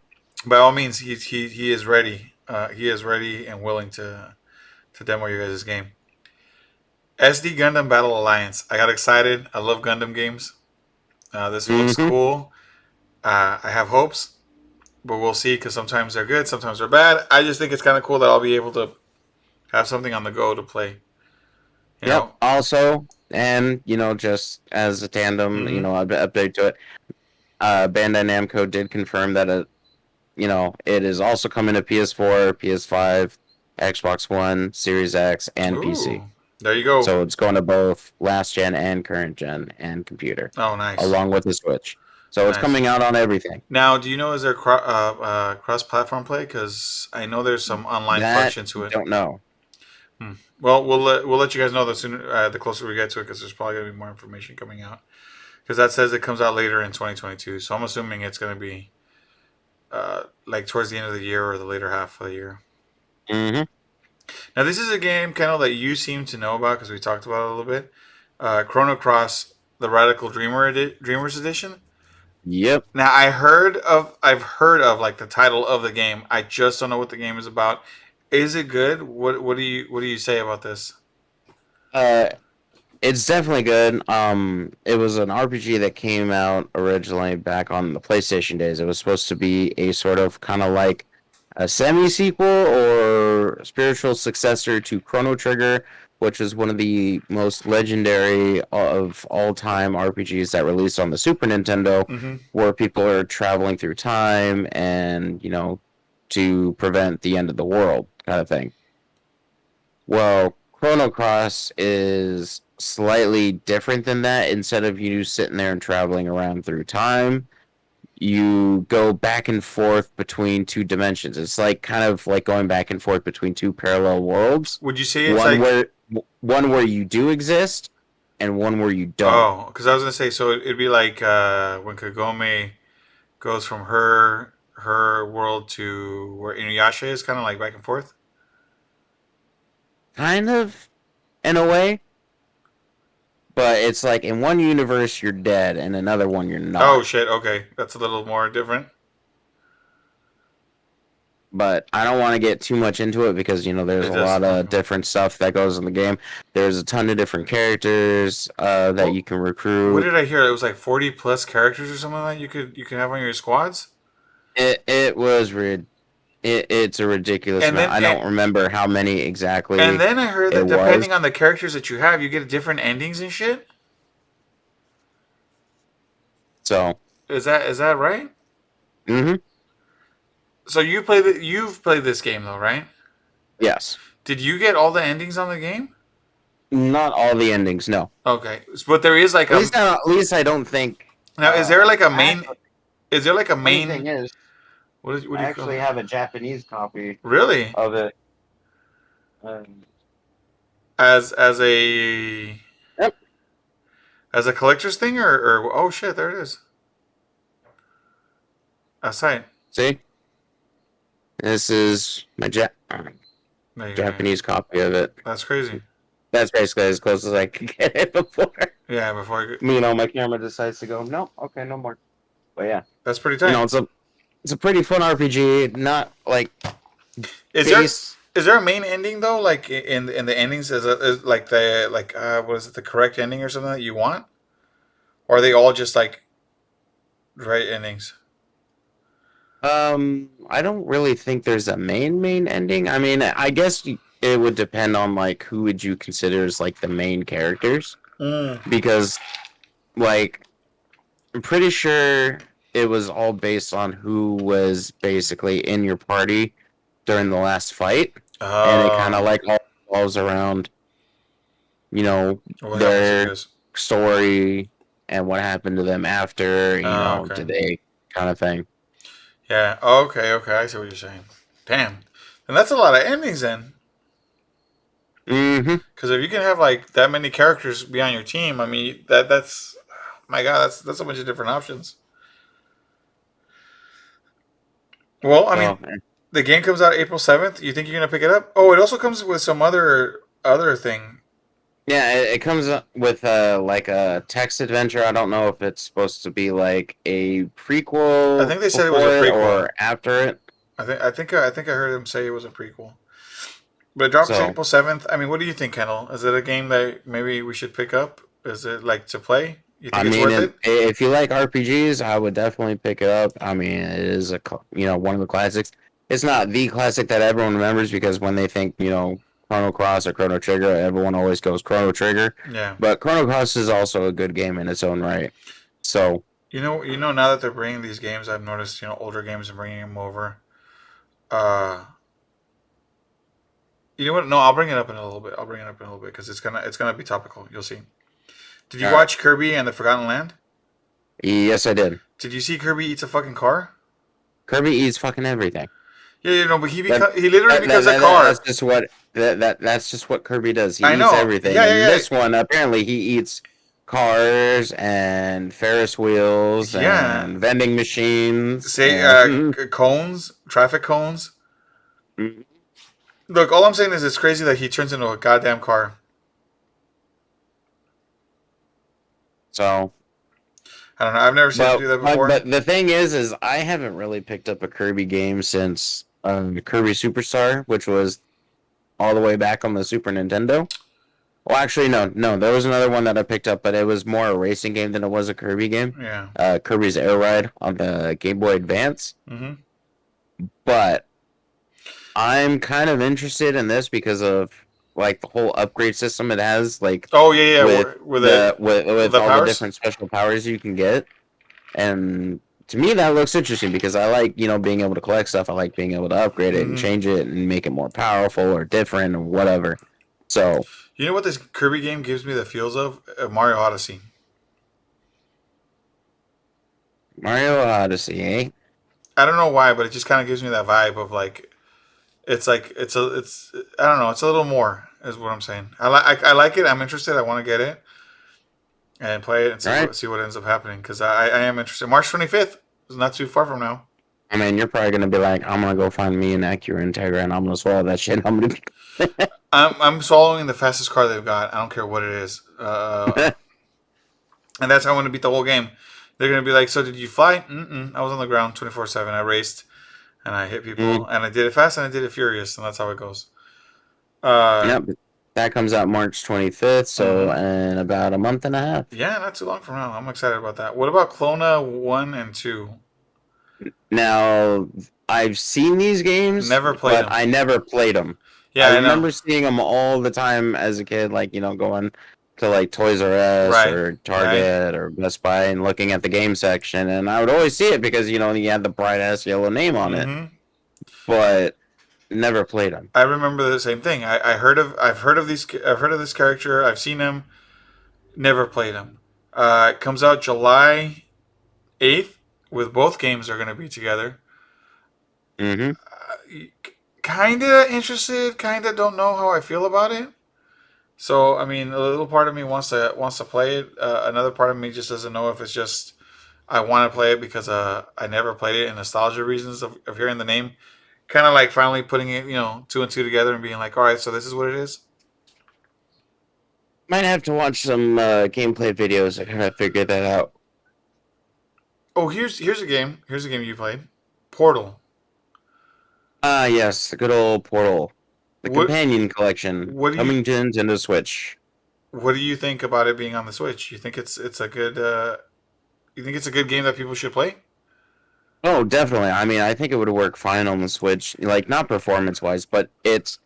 he is ready. He is ready and willing to demo you guys' game. SD Gundam Battle Alliance. I got excited. I love Gundam games. This one looks Mm-hmm. cool. I have hopes, but we'll see because sometimes they're good, sometimes they're bad. I just think it's kind of cool that I'll be able to have something on the go to play. You Yep. know. Also, and just as a tandem, Mm-hmm. update to it. Bandai Namco did confirm that it is also coming to PS4, PS5, Xbox One, Series X, and PC. Ooh, there you go. So it's going to both last gen and current gen and computer, Oh, nice, along with the Switch. So it's nice. coming out on everything. Now, do you know is there cross-platform play? Because I know there's some online That function to it. don't know. Well, we'll let you guys know the sooner the closer we get to it because there's probably gonna be more information coming out. Because that says it comes out later in 2022, so I'm assuming it's gonna be like towards the end of the year or the later half of the year. Mm-hmm. Now, this is a game, Kendall, that you seem to know about because we talked about it a little bit. Chrono Cross, the Radical Dreamers Edition. Yep. Now, I've heard of like the title of the game. I just don't know what the game is about. Is it good? What do you say about this? Uh, it's definitely good. It was an RPG that came out originally back on the PlayStation days. It was supposed to be a sort of kind of like a semi-sequel or spiritual successor to Chrono Trigger, which is one of the most legendary of all-time RPGs that released on the Super Nintendo, Mm-hmm. where people are traveling through time and, to prevent the end of the world kind of thing. Well, Chrono Cross is slightly different than that. Instead of you sitting there and traveling around through time, you go back and forth between two dimensions. It's like kind of like going back and forth between two parallel worlds. Would you say it's One like where one where you do exist and one where you don't. oh, because I was gonna say so it'd be like when Kagome goes from her world to where Inuyasha is, kind of like back and forth. Kind of in a way, but it's like in one universe you're dead and another one you're Oh not. shit! Okay, that's a little more different. But I don't want to get too much into it because there's It a does. lot of Okay. different stuff that goes in the game. There's a ton of different characters that What you can what recruit. did I hear? It was like 40 plus characters or something like that you could have on your squads. It was it's a ridiculous And amount. then I and, don't remember how many and exactly then I heard it that was. depending on the characters that you have, you get different endings and shit. So Is that right? Mm-hmm. So you've played this game though, right? Yes. Did you get all the endings on the game? Not all the endings, no. Okay, but there is like a At least I don't think. now. Is there like a main? Actually, Is there like a funny thing main? is, What I do you call actually it? have a Japanese copy Really? of it. Um, As a yep. as a collector's thing or oh shit, there it is. That's right. See, this is my There you go. Yeah. Japanese copy of it. That's crazy. That's basically as close as I could get it before. Yeah, before I, My camera decides to go. No, okay, no more. But yeah, that's pretty tight. it's a pretty fun RPG. Not like Is there base. is there a main ending though? Like in the endings, is like the like what is it, the correct ending or something that you want, or are they all just like right endings? I don't really think there's a main ending. I mean, I guess it would depend on like who would you consider as like the main characters, Mm. because like I'm pretty sure it was all based on who was basically in your party during the last fight, and it kind of Oh, like all revolves around what happens to their this? story and what happened to them after. Oh, okay. Did they kind of thing. Yeah. Okay. Okay. I see what you're saying. Damn. And that's a lot of endings then. Mm-hmm. Because if you can have like that many characters be on your team, I mean that's my God, that's a bunch of different options. Well, I mean, So the game comes out April 7th. You think you're gonna pick it up? Oh, it also comes with some other thing. yeah, it comes up with like a text adventure. I don't know if it's supposed to be like a I prequel think they said it was a before it prequel. or after it. I think I heard him say it was a prequel. But it drops So April 7th. I mean, what do you think, Kendall? Is it a game that maybe we should pick up? Is it like to play? You I think it's mean, worth it? if you like RPGs, I would definitely pick it up. I mean, it is one of the classics. It's not the classic that everyone remembers because when they think Chrono Cross or Chrono Trigger, everyone always goes Chrono Trigger. Yeah. But Chrono Cross is also a good game in its own right. So You know. Now that they're bringing these games, I've noticed older games and bringing them over. Uh, you know what? No, I'll bring it up in a little bit. I'll bring it up in a little bit because it's gonna be topical. You'll see. Did you all right, watch Kirby and the Forgotten Land? yes, I did. Did you see Kirby eats a fucking car? Kirby eats fucking everything. Yeah, but That, he literally becomes a that's car. just what that's just what Kirby does. He I eats know. everything. Yeah, And yeah, this one, apparently, he eats cars and Ferris wheels yeah. Yeah. and vending machines Say and cones, traffic cones. Mhm. Look, all I'm saying is it's crazy that he turns into a goddamn car. So. I don't know. I've never seen him do that before. But the thing is I haven't really picked up a Kirby game since Kirby Superstar, which was all the way back on the Super Nintendo. Well, actually, no. There was another one that I picked up, but it was more a racing game than it was a Kirby game. Yeah. Kirby's Air Ride on the Game Boy Advance. Mm-hmm. But I'm kind of interested in this because of like the whole upgrade system it has, like Oh yeah, yeah. with with The all the powers. different special powers you can get. And to me, that looks interesting because I like being able to collect stuff. I like being able to upgrade it and Mm-hmm. change it and make it more powerful or different or whatever. So You know what this Kirby game gives me the feels of? Mario Odyssey. Mario Odyssey, eh? I don't know why, but it just kind of gives me that vibe of like it's I don't know. It's a little more is what I'm saying. I like it. I'm interested. I want to get it and play it and All right. see what ends up happening because I am interested. March 25th is not too far from now. I mean, you're probably gonna be like, I'm gonna go find me an Acura Integra and I'm gonna swallow that shit. I'm gonna. I'm swallowing the fastest car they've got. I don't care what it is. And that's how I want to beat the whole game. They're gonna be like, "So did you fly?" Mm-mm. I was on the ground 24/7. I raced, and I hit people, and I did it fast, and I did it furious, and that's how it goes. Yep. That comes out March 25th, so Mhm. in about a month and a half. Yeah, not too long from now. I'm excited about that. What about Clona 1 and 2? Now, I've seen these games, Never played but them. I never played them. Yeah, I I know. remember seeing them all the time as a kid, like going to like Toys R Us Right. or Right. Target or Best Buy and looking at the game section, and I would always see it because you had the bright ass yellow name on it, Mm-hmm. but never played them. I remember the same thing. I've heard of these. I've heard of this character. I've seen him. Never played him. It comes out July 8th. With both games are going to be together. Mm-hmm. Kinda interested. Kinda don't know how I feel about it. So I mean, a little part of me wants to play it. Another part of me just doesn't know if it's just I want to play it because I never played it and nostalgia reasons of hearing the name. Kind of like finally putting it, two and two together and being like, all right, so this is what it is. Might have to watch some gameplay videos to kind of figure that out. Oh, here's a game. Here's a game you played, Portal. Ah, yes, the good old Portal, the What companion collection what do you coming to Nintendo Switch. what do you think about it being on the Switch? You think it's a good you think it's a good game that people should play? Oh, definitely. I mean, I think it would work fine on the Switch. Like, not performance wise, but it's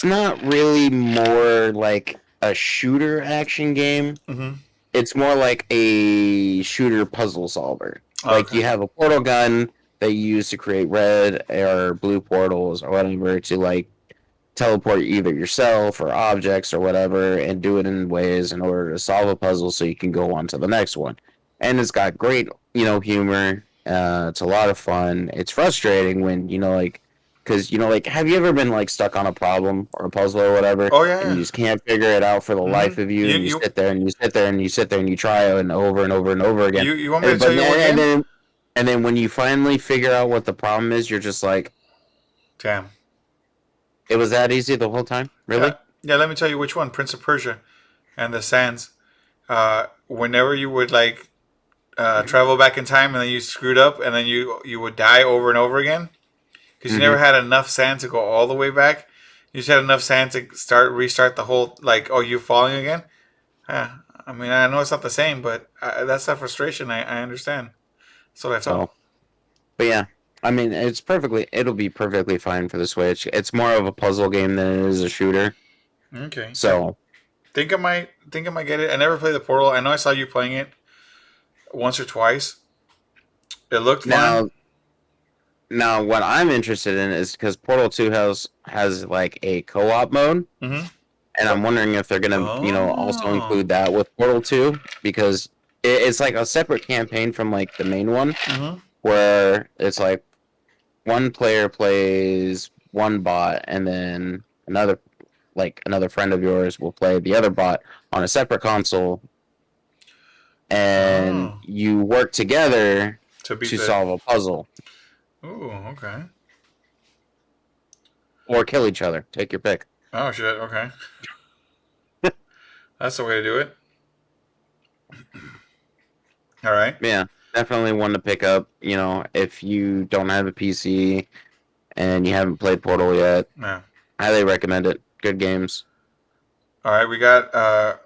not really more like a shooter action game. Mm-hmm. It's more like a shooter puzzle solver. Like Okay. you have a portal gun that you use to create red or blue portals or whatever to like teleport either yourself or objects or whatever and do it in ways in order to solve a puzzle so you can go on to the next one. And it's got great, humor. It's a lot of fun. It's frustrating when, like, because, like, have you ever been, like, stuck on a problem or a puzzle or whatever, Oh yeah, and you yeah. just can't figure it out for the life Mm-hmm. of you, You and you you sit there and you sit there and you sit there and you try it and over again. you want me to And, tell but you what then, and game? then and then when you finally figure out what the problem is, you're just like, Damn. it was that easy the whole time? Yeah, Really? yeah. Let me tell you which one. Prince of Persia and the Sands. Whenever you would like travel back in time and then you screwed up and then you would die over and over again because you Mm-hmm. never had enough sand to go all the way back. You just had enough sand to restart the whole like you falling again. Yeah, I mean I know it's not the same, but that's that frustration. I understand. That's what I felt. So, but yeah, I mean, it'll be perfectly fine for the Switch. It's more of a puzzle game than it is a shooter. Okay, So think I might get it. I never played the Portal. I know I saw you playing it once or twice. It looked fun. now, now what I'm interested in is because Portal 2 has like a co-op mode, Mm-hmm. and I'm wondering if they're gonna, also Oh. include that with Portal 2 because it's like a separate campaign from like the main one Mm-hmm. where it's like one player plays one bot and then another friend of yours will play the other bot on a separate console and Oh. you work together To beat to the. solve a puzzle Ooh. Okay. or kill each other. Take your pick. Oh shit. Okay. That's the way to do it. All right. Yeah, definitely one to pick up, if you don't have a PC and you haven't played Portal yet. Yeah. Highly recommend it. Good games. All right. We got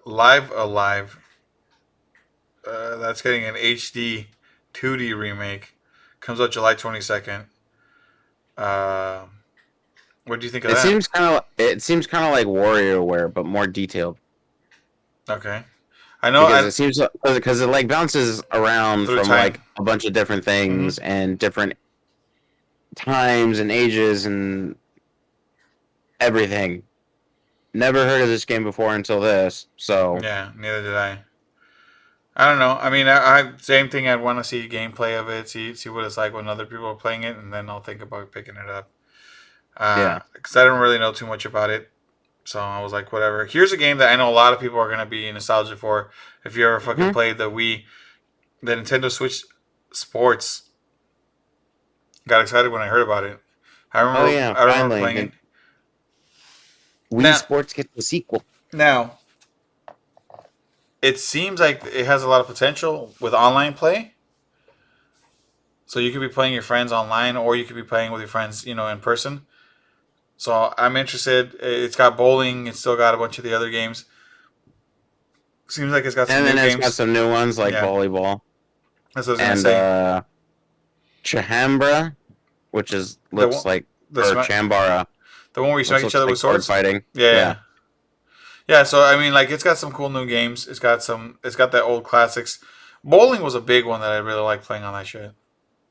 Live Alive. That's getting an HD 2D remake. Comes out July 22nd. Uh, what do you think of that? It seems kind of like WarioWare but more detailed. Okay. I know. Because it seems because it like bounces around Through from time. like a bunch of different things Mm-hmm. and different times and ages and everything. Never heard of this game before until this, so Yeah. Neither did I. I don't know. I mean, same thing. I'd want to see gameplay of it, see what it's like when other people are playing it, and then I'll think about picking it up. yeah. Because I don't really know too much about it, so I was like, whatever. Here's a game that I know a lot of people are gonna be nostalgic for. If you ever fucking Hmm. played the Nintendo Switch Sports, got excited when I heard about it. Oh yeah, I remember finally, playing it. Wii Now, Sports gets the sequel. now, it seems like it has a lot of potential with online play. So you could be playing your friends online, or you could be playing with your friends, in person. So I'm interested. It's got bowling. It's still got a bunch of the other games. Seems like it's got some And new then it's got games. some new ones like Yeah, volleyball that's what I was gonna and say. Chahambra, which is The looks one, like the or smack, Chambara, the one where you which smack each looks other with like sword swords. fighting. Yeah, Yeah. yeah. Yeah, so I mean, like, it's got some cool new games. It's got that old classics. Bowling was a big one that I really like playing on that shit.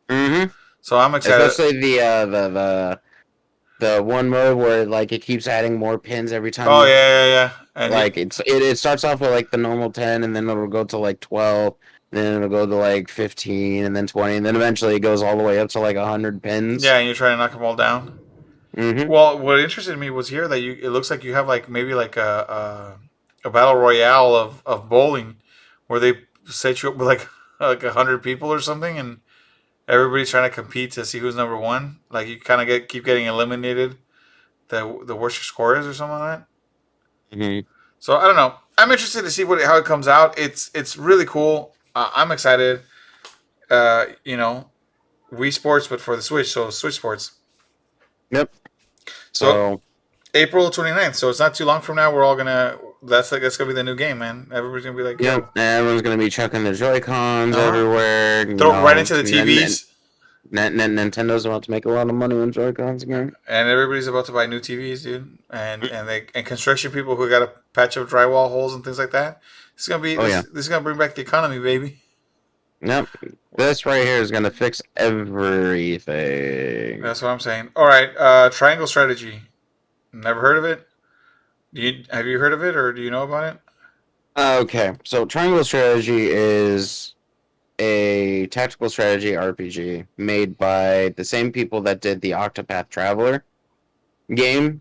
Mm-hmm. So I'm excited. Especially the one mode where like it keeps adding more pins every time Oh you yeah, yeah, yeah. And you, like it starts off with like the normal 10 and then it'll go to like 12, then it'll go to like 15 and then 20 and then eventually it goes all the way up to like 100 yeah, pins. and you're trying to knock them all down. Mm-hmm. Well, what interested me was here that you. It looks like you have like maybe like a battle royale of bowling, where they set you up with like 100 people or something, and everybody's trying to compete to see who's number one. Like you kind of keep getting eliminated. The worse your score is, or something like that. Mm-hmm. So I don't know. I'm interested to see what how it comes out. It's really cool. I'm excited. You know, Wii Sports, but for the Switch. So Switch Sports. Yep. So So April 29th. So it's not too long from now. We're all gonna. That's gonna be the new game, man. Everybody's gonna be like, yep, yo, everyone's gonna be chucking their Joy Cons uh huh. everywhere. You Throw it right know, into the TVs. Nintendo's about to make a lot of money on Joy Cons again. And everybody's about to buy new TVs, dude. And construction people who got to patch up drywall holes and things like that. Oh yeah. This is gonna bring back the economy, baby. Yep. This right here is gonna fix everything. That's what I'm saying. All right, Triangle Strategy. Never heard of it. Have you heard of it or do you know about it? Okay, so Triangle Strategy is a tactical strategy RPG made by the same people that did the Octopath Traveler game.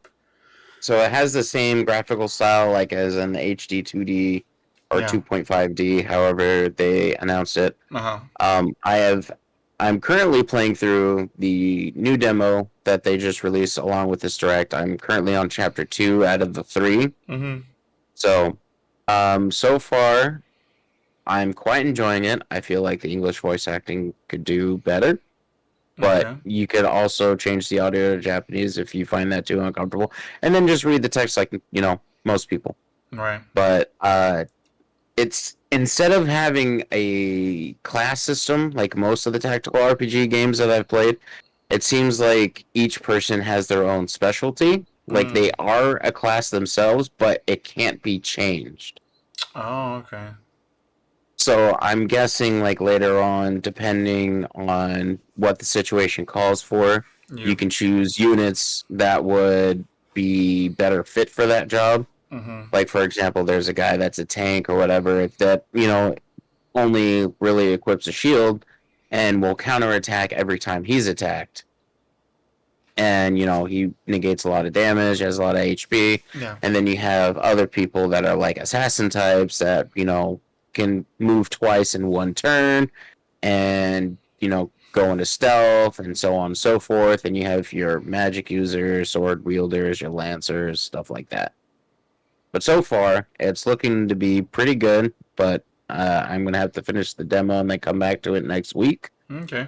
So it has the same graphical style like as an HD 2D or Yeah. 2.5D, however they announced it. Uh huh. Um, I have I'm currently playing through the new demo that they just released along with this direct. I'm currently on chapter 2 out of the 3. Mm-hmm. So, so far I'm quite enjoying it. I feel like the English voice acting could do better, but Okay. you could also change the audio to Japanese if you find that too uncomfortable, and then just read the text like most people. Right. But it's instead of having a class system like most of the tactical RPG games that I've played, it seems like each person has their own specialty. Like they Mm. are a class themselves, but it can't be changed. Oh, okay. So I'm guessing like later on, depending on what the situation calls for, you You. can choose units that would be better fit for that job. Mm-hmm. Like for example, there's a guy that's a tank or whatever that only really equips a shield and will counterattack every time he's attacked. And he negates a lot of damage, has a lot of HP. Yeah. And then you have other people that are like assassin types that can move twice in one turn and go into stealth and so on and so forth. And you have your magic users, sword wielders, your lancers, stuff like that. But so far, it's looking to be pretty good. But I'm gonna have to finish the demo and then come back to it next week Okay.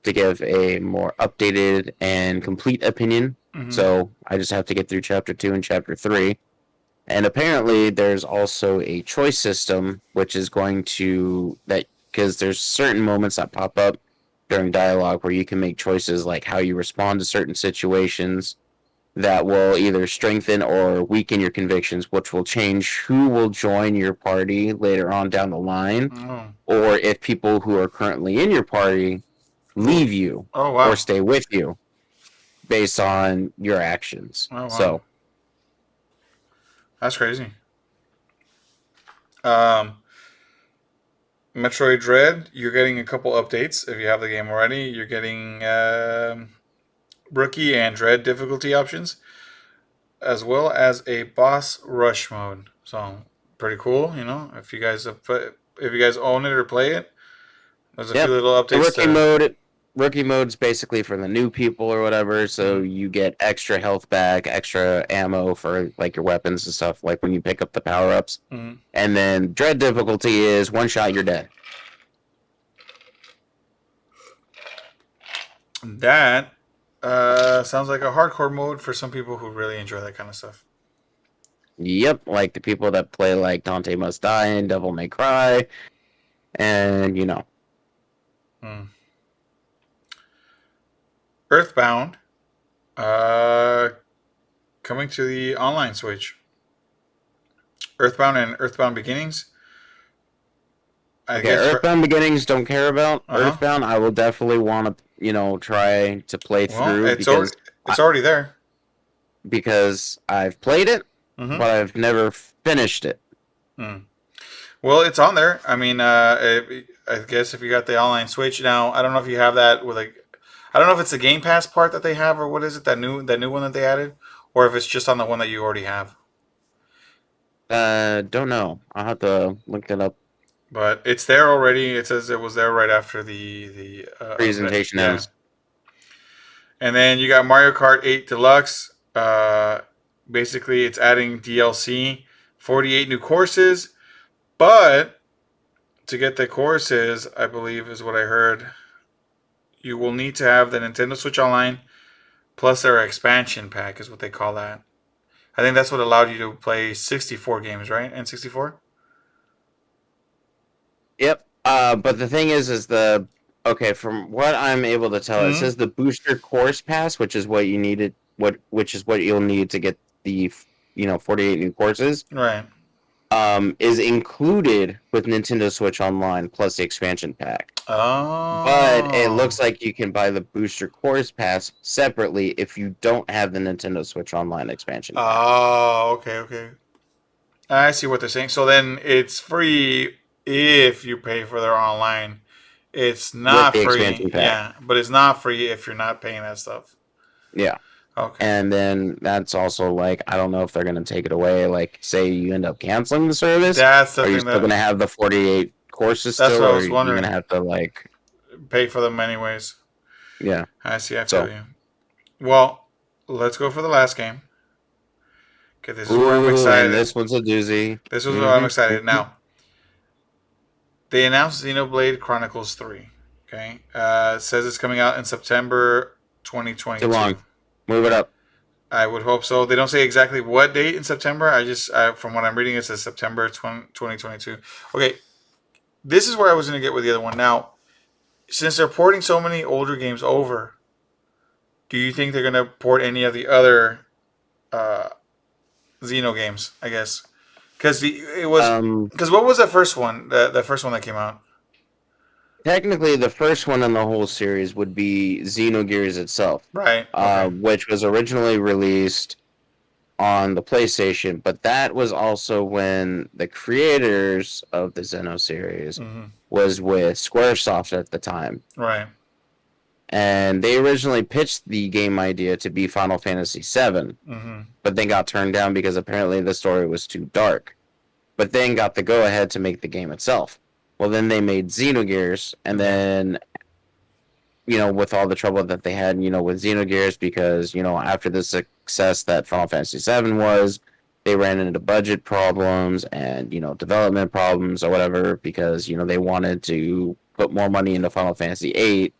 to give a more updated and complete opinion. Mm-hmm. So I just have to get through chapter 2 and chapter 3. And apparently there's also a choice system which is going to that because there's certain moments that pop up during dialogue where you can make choices like how you respond to certain situations that will either strengthen or weaken your convictions, which will change who will join your party later on down the line, Oh. or if people who are currently in your party Oh. leave you Oh or wow. stay with you based on your actions. Oh wow. So, That's crazy. Um, Metroid Dread. You're getting a couple updates if you have the game already. You're getting rookie and dread difficulty options, as well as a boss rush mode. So pretty cool, you know. If you guys own it or play it, there's a few yep. little The updates to. rookie mode's basically for the new people or whatever, so Mm, you get extra health back, extra ammo for like your weapons and stuff like when you pick up the power-ups. mm. And then dread difficulty is one shot you're dead. That sounds like a hardcore mode for some people who really enjoy that kind of stuff. Yep, like the people that play like Dante Must Die and Devil May Cry and Mm. Earthbound, uh, coming to the online Switch. Earthbound and Earthbound Beginnings. I Okay, guess for Earthbound Beginnings don't care about. uh huh. Earthbound, I will definitely want to, try to play Well, through it's already there. because I've played it, Mm-hmm. but I've never finished it. Mm. Well, it's on there. I mean, I guess if you got the online Switch now, I don't know if you have that with like, I don't know if it's the Game Pass part that they have or what is it that new one that they added, or if it's just on the one that you already have. Don't know. I'll have to look it up. But it's there already. It says it was there right after the event. Presentation Yeah, ends. and then you got Mario Kart 8 Deluxe. Basically, it's adding DLC, 48 new courses, but to get the courses, I believe is what I heard, you will need to have the Nintendo Switch Online plus their expansion pack, is what they call that. I think that's what allowed you to play 64 games, right? N64. Yep. But the thing is the okay. From what I'm able to tell, it Mm-hmm. says the booster course pass, which is what you needed. Which is what you'll need to get the 48 new courses. Right. Is included with Nintendo Switch Online plus the expansion pack. But it Oh. looks like you can buy the booster course pass separately if you don't have the Nintendo Switch Online expansion pack Oh. Okay. Okay. I see what they're saying. So then it's free if you pay for their online. It's with not the free, expansion pack. yeah, but it's not free if you're not paying that stuff. Yeah. Okay, And then that's also like I don't know if they're gonna take it away. Like, say you end up canceling the service, that's the are you thing still gonna that have the 48 courses that's still, what I or are was you gonna wondering. have to like, Pay for them anyways. yeah? I see. I feel So, you. Well, let's go for the last game. Okay, this is where I'm ooh, and excited. this one's a doozy. This is where I'm excited. Mm-hmm. Now they announced Xenoblade Chronicles 3. Okay, it says it's coming out in September Too 2022. long. Move it up. I would hope so. They don't say exactly what date in September. From what I'm reading, it says September 2022. Okay, this is where I was going to get with the other one. Now, since they're porting so many older games over, do you think they're going to port any of the other uh, Xeno games? I guess because it was Um, because what was the first one? The first one that came out, Technically, the first one in the whole series would be Xenogears itself, right? Okay. which was originally released on the PlayStation, but that was also when the creators of the Xeno series Mm-hmm. was with Squaresoft at the time. Right. And they originally pitched the game idea to be Final Fantasy VII, Mm-hmm. but then got turned down because apparently the story was too dark. But then got the go ahead to make the game itself. Well, then they made Xenogears, and Yeah. then with all the trouble that they had, with Xenogears, because after the success that Final Fantasy VII was, they ran into budget problems and development problems or whatever because they wanted to put more money into Final Fantasy VIII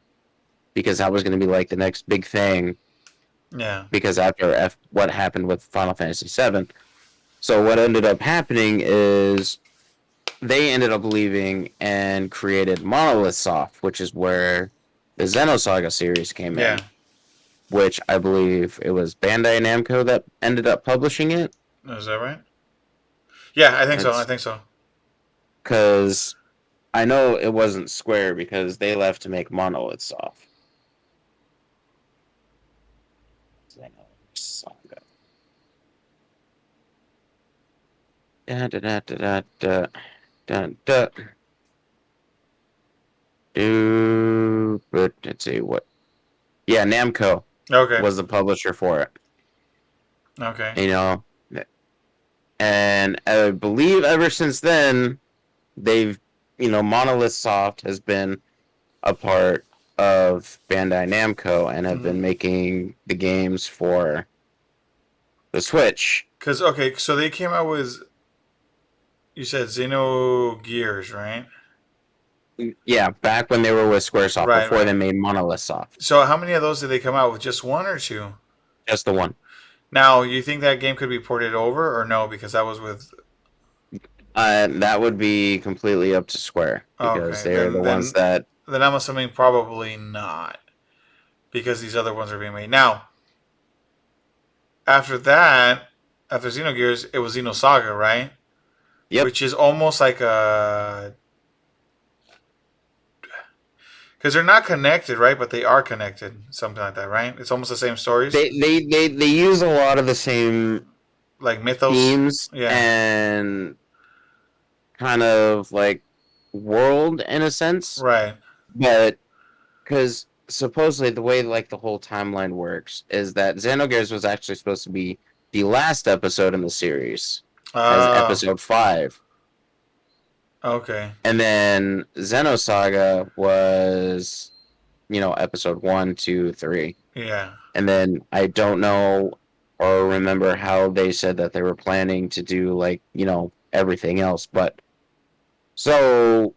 because that was going to be like the next big thing. Yeah. Because after what happened with Final Fantasy VII, so what ended up happening is they ended up leaving and created Monolith Soft, which is where the Xenosaga series came Yeah. in, which I believe it was Bandai Namco that ended up publishing it. Is that right? Yeah, I think so. I It's think so. because I know it wasn't Square because they left to make Monolith Soft. Xenosaga. Da, da, da, da, da, da, da. But let's see what. Yeah, Namco Okay. was the publisher for it. Okay. You know, and I believe ever since then they've Monolith Soft has been a part of Bandai Namco and have Mm-hmm. been making the games for the Switch. Because okay, so they came out with, you said Xenogears, right? Yeah, back when they were with Squaresoft Right, before they right. made Monolith Soft. So how many of those did they come out with? Just one or two? Just the one. Now, you think that game could be ported over or no? Because that was with. That would be completely up to Square because Okay, they're the ones that. then I'm assuming probably not, because these other ones are being made now. After that, after Xenogears, it was Xenosaga, right? Yep. which is almost like a because they're not connected, right? But they are connected, something like that, right? It's almost the same stories, They use a lot of the same like mythos. themes Yeah, and kind of like world in a sense, right. but because supposedly the way like the whole timeline works is that Xenogears was actually supposed to be the last episode in the series as Uh, episode 5, okay. and then Xenosaga was episode 1, 2, 3, Yeah. and then I don't know or remember how they said that they were planning to do like everything else, but so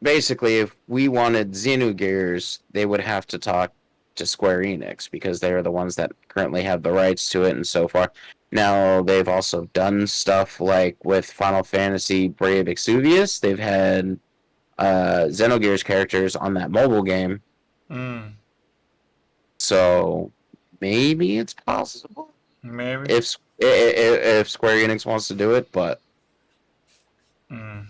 basically, if we wanted Xenogears, they would have to talk to Square Enix because they are the ones that currently have the rights to it and so far. Now, they've also done stuff like with Final Fantasy Brave Exvius. They've had Xenogears characters on that mobile game. Mm, So maybe it's possible maybe. if Square Enix wants to do it, but Mm.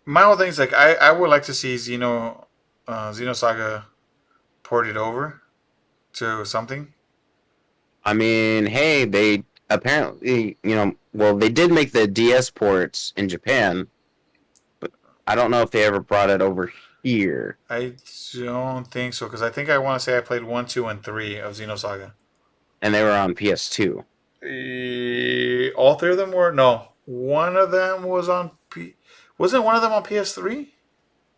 My whole thing is like I would like to see Xenosaga ported over to something. I mean, hey, they apparently, well, they did make the DS ports in Japan, but I don't know if they ever brought it over here. I don't think so because I think I want to say I played 1, 2, and 3 of Xenosaga. And they were on PS2. All three of them were no. One of them was on P. Wasn't one of them on PS3?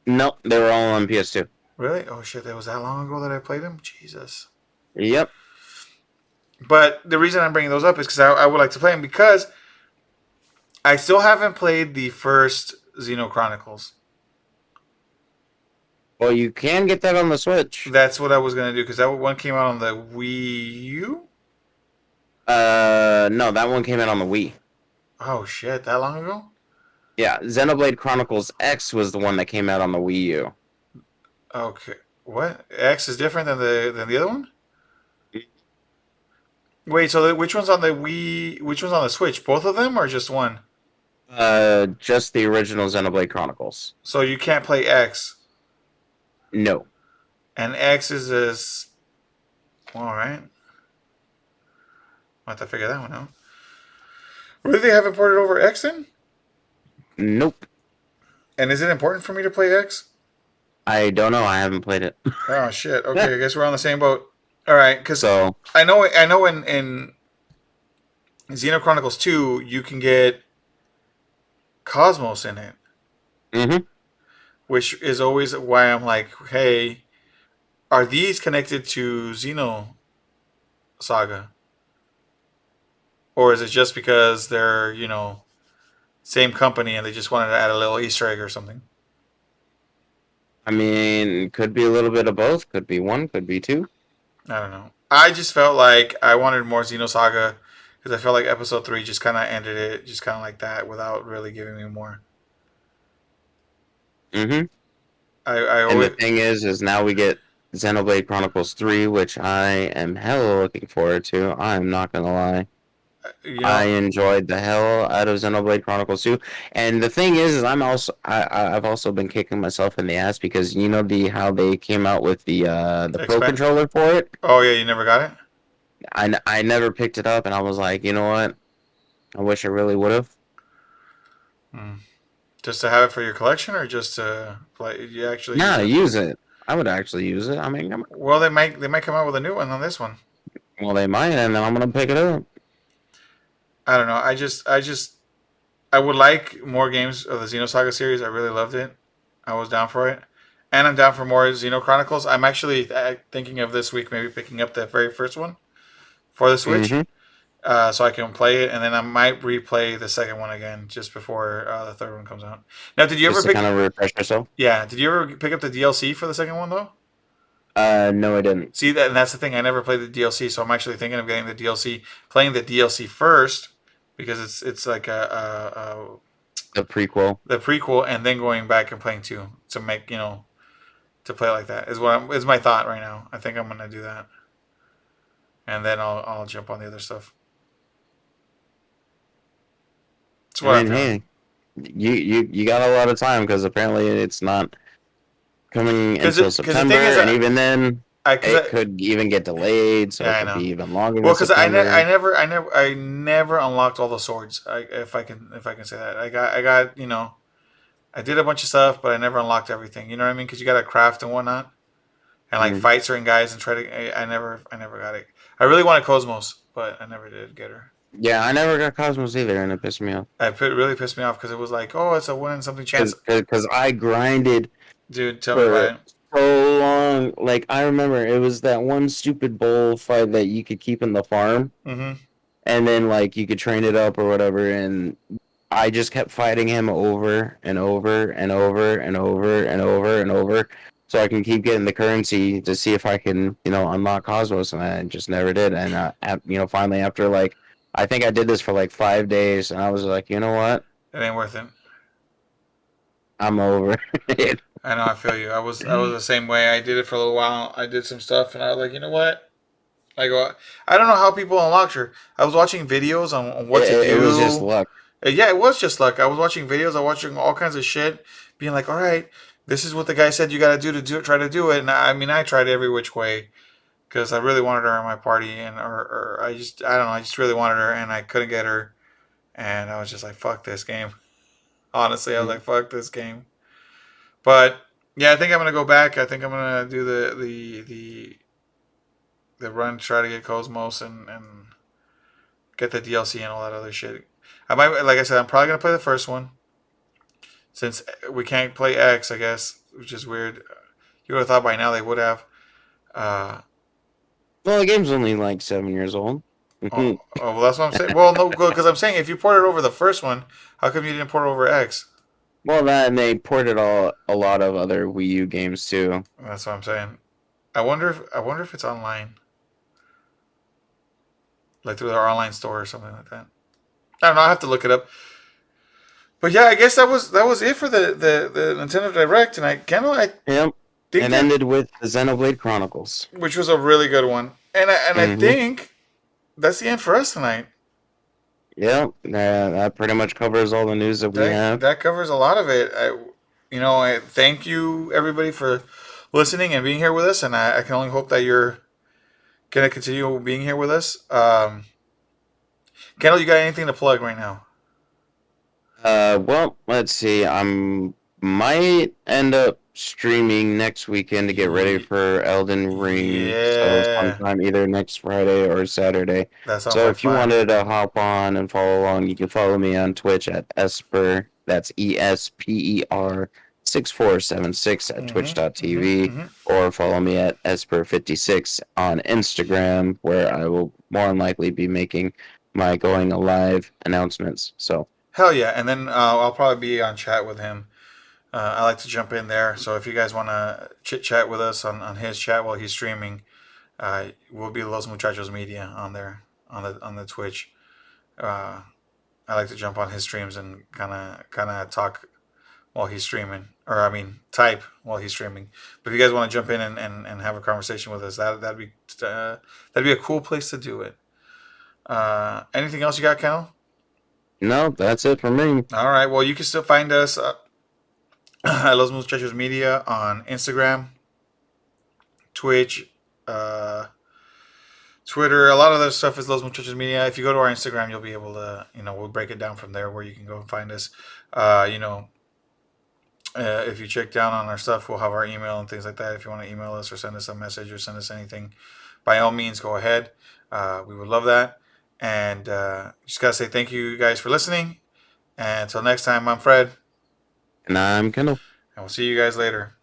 Nope, they were all on PS2. Really? Oh shit! That was that long ago that I played them. Jesus. Yep. But the reason I'm bringing those up is because I would like to play them because I still haven't played the first Xeno Chronicles. Well, you can get that on the Switch. That's what I was gonna do because that one came out on the Wii U. No, that one came out on the Wii. Oh shit! That long ago? Yeah, Xenoblade Chronicles X was the one that came out on the Wii U. Okay. What? X is different than the other one? Wait. So which one's on the Wii? Which one's on the Switch? Both of them or just one? Just the original Xenoblade Chronicles. So you can't play X, No. and X is this. All right. I have to figure that one out. Really, they haven't ported over X then? Nope. And is it important for me to play X? I don't know. I haven't played it. Oh shit. Okay, I guess we're on the same boat. All right, because So, I know in Xeno Chronicles 2 you can get Cosmos in it, mm-hmm. which is always why I'm like, hey, are these connected to Xeno Saga, or is it just because they're same company and they just wanted to add a little Easter egg or something? I mean, could be a little bit of both. Could be one. Could be two. I don't know. I just felt like I wanted more Xenosaga because I felt like episode 3 just kind of ended it just kind of like that without really giving me more. Mm-hmm. I And the always, thing is now we get Xenoblade Chronicles 3, which I am hella looking forward to. I'm not gonna lie. you I know, enjoyed the hell out of Xenoblade Chronicles 2. And the thing is I've also been kicking myself in the ass because you know how they came out with the Pro expect. controller for it. Oh yeah, you never got it. I never picked it up, and I was like, you know what? I wish I really would have. Hmm. Just to have it for your collection, or just to play? You actually use Nah, it? use it. I would actually use it. I mean, come on. Well, they might come out with a new one on this one. Well, they might, and then I'm gonna pick it up. I don't know. I would like more games of the Xenosaga series. I really loved it. I was down for it, and I'm down for more Xeno Chronicles. I'm actually thinking of this week maybe picking up the very first one for the Switch, Mm-hmm. so I can play it, and then I might replay the second one again just before the third one comes out. Now, did you ever Just to pick? kind of refresh yourself. Yeah, did you ever pick up the DLC for the second one though? No, I didn't. See that, and that's the thing. I never played the DLC, so I'm actually thinking of getting the DLC, playing the DLC first because it's like The prequel. the prequel, and then going back and playing two to make to play like that is my thought right now. I think I'm gonna do that, and then I'll jump on the other stuff. That's I what I'm mean, feeling. hey, you got a lot of time because apparently it's not coming until Because the thing September, is, and even then, cause it could even get delayed, so yeah, it I could be know. even longer Well, than because September. I never unlocked all the swords. If I can say that, I got, I did a bunch of stuff, but I never unlocked everything. You know what I mean? Because you got to craft and whatnot, and like Mm. fight certain guys and try to. I never got it. I really wanted Cosmos, but I never did get her. Yeah, I never got Cosmos either, and it pissed me off Really pissed me off because it was like, oh, it's a one in something chance. because I grinded Dude, tell me for about it. so long. Like I remember, it was that one stupid bull fight that you could keep in the farm, Mm-hmm. and then like you could train it up or whatever, and I just kept fighting him over and over and over and over and over and over, so I can keep getting the currency to see if I can, unlock Cosmos, and I just never did. And finally after like, I think I did this for like 5 days, and I was like, you know what, It ain't worth it. I'm over it. I know. I feel you. I was the same way. I did it for a little while. I did some stuff, and I was like, you know what? I go. I don't know how people unlock her. I was watching videos on what to It was just do. luck. Yeah, it was just like I was watching videos. I was watching all kinds of shit, being like, all right, this is what the guy said you got to do it. Try to do it. And I mean, I tried every which way because I really wanted her in my party, and or I don't know. I just really wanted her, and I couldn't get her, and I was just like, fuck this game. Honestly, I was like, fuck this game. But yeah, I think I'm gonna go back. I think I'm gonna do the run, try to get Cosmos and get the DLC and all that other shit. I might, like I said, I'm probably gonna play the first one since we can't play X. I guess, which is weird. You would have thought by now they would have. Uh, Well, the game's only like 7 years old. oh, well, that's what I'm saying. Well, no, because I'm saying if you ported over the first one, how come you didn't port over X? Well, that and they ported a lot of other Wii U games too. That's what I'm saying. I wonder if it's online, like through their online store or something like that. I don't know. I have to look it up. But yeah, I guess that was it for the Nintendo Direct, and I kind of I Yep. think And that ended with the Xenoblade Chronicles. which was a really good one, and I Mm-hmm. think that's the end for us tonight. Yep. That pretty much covers all the news that we have. That covers a lot of it. I thank you everybody for listening and being here with us, and I can only hope that you're gonna continue being here with us. Kendall, you got anything to plug right now? Well, let's see. Might end up streaming next weekend to get ready Ye- for Elden Ring. So Yeah, sometime either next Friday or Saturday. that sounds So like if you fun. wanted to hop on and follow along, you can follow me on Twitch at Esper. That's ESPER 6476 at twitch.tv, or follow me at Esper56 on Instagram, where I will more than likely be making my going live announcements. So Hell yeah! And then I'll probably be on chat with him. I like to jump in there. So if you guys want to chit chat with us on his chat while he's streaming, we'll be Los Muchachos Media on there on the Twitch. Uh, I like to jump on his streams and kind of talk while he's streaming, or I mean type while he's streaming. But if you guys want to jump in and have a conversation with us, that'd be a cool place to do it. Anything else you got, Cal? no, that's it for me. All right. Well, you can still find us at Los Muchachos Media on Instagram, Twitch, uh, Twitter. A lot of the stuff is Los Muchachos Media. If you go to our Instagram, you'll be able to, we'll break it down from there where you can go and find us. Uh, you know, if you check down on our stuff, we'll have our email and things like that. If you want to email us or send us a message or send us anything, by all means, go ahead. We would love that. And just got to say thank you guys for listening. And until next time, I'm Fred. And I'm Kendall. And we'll see you guys later.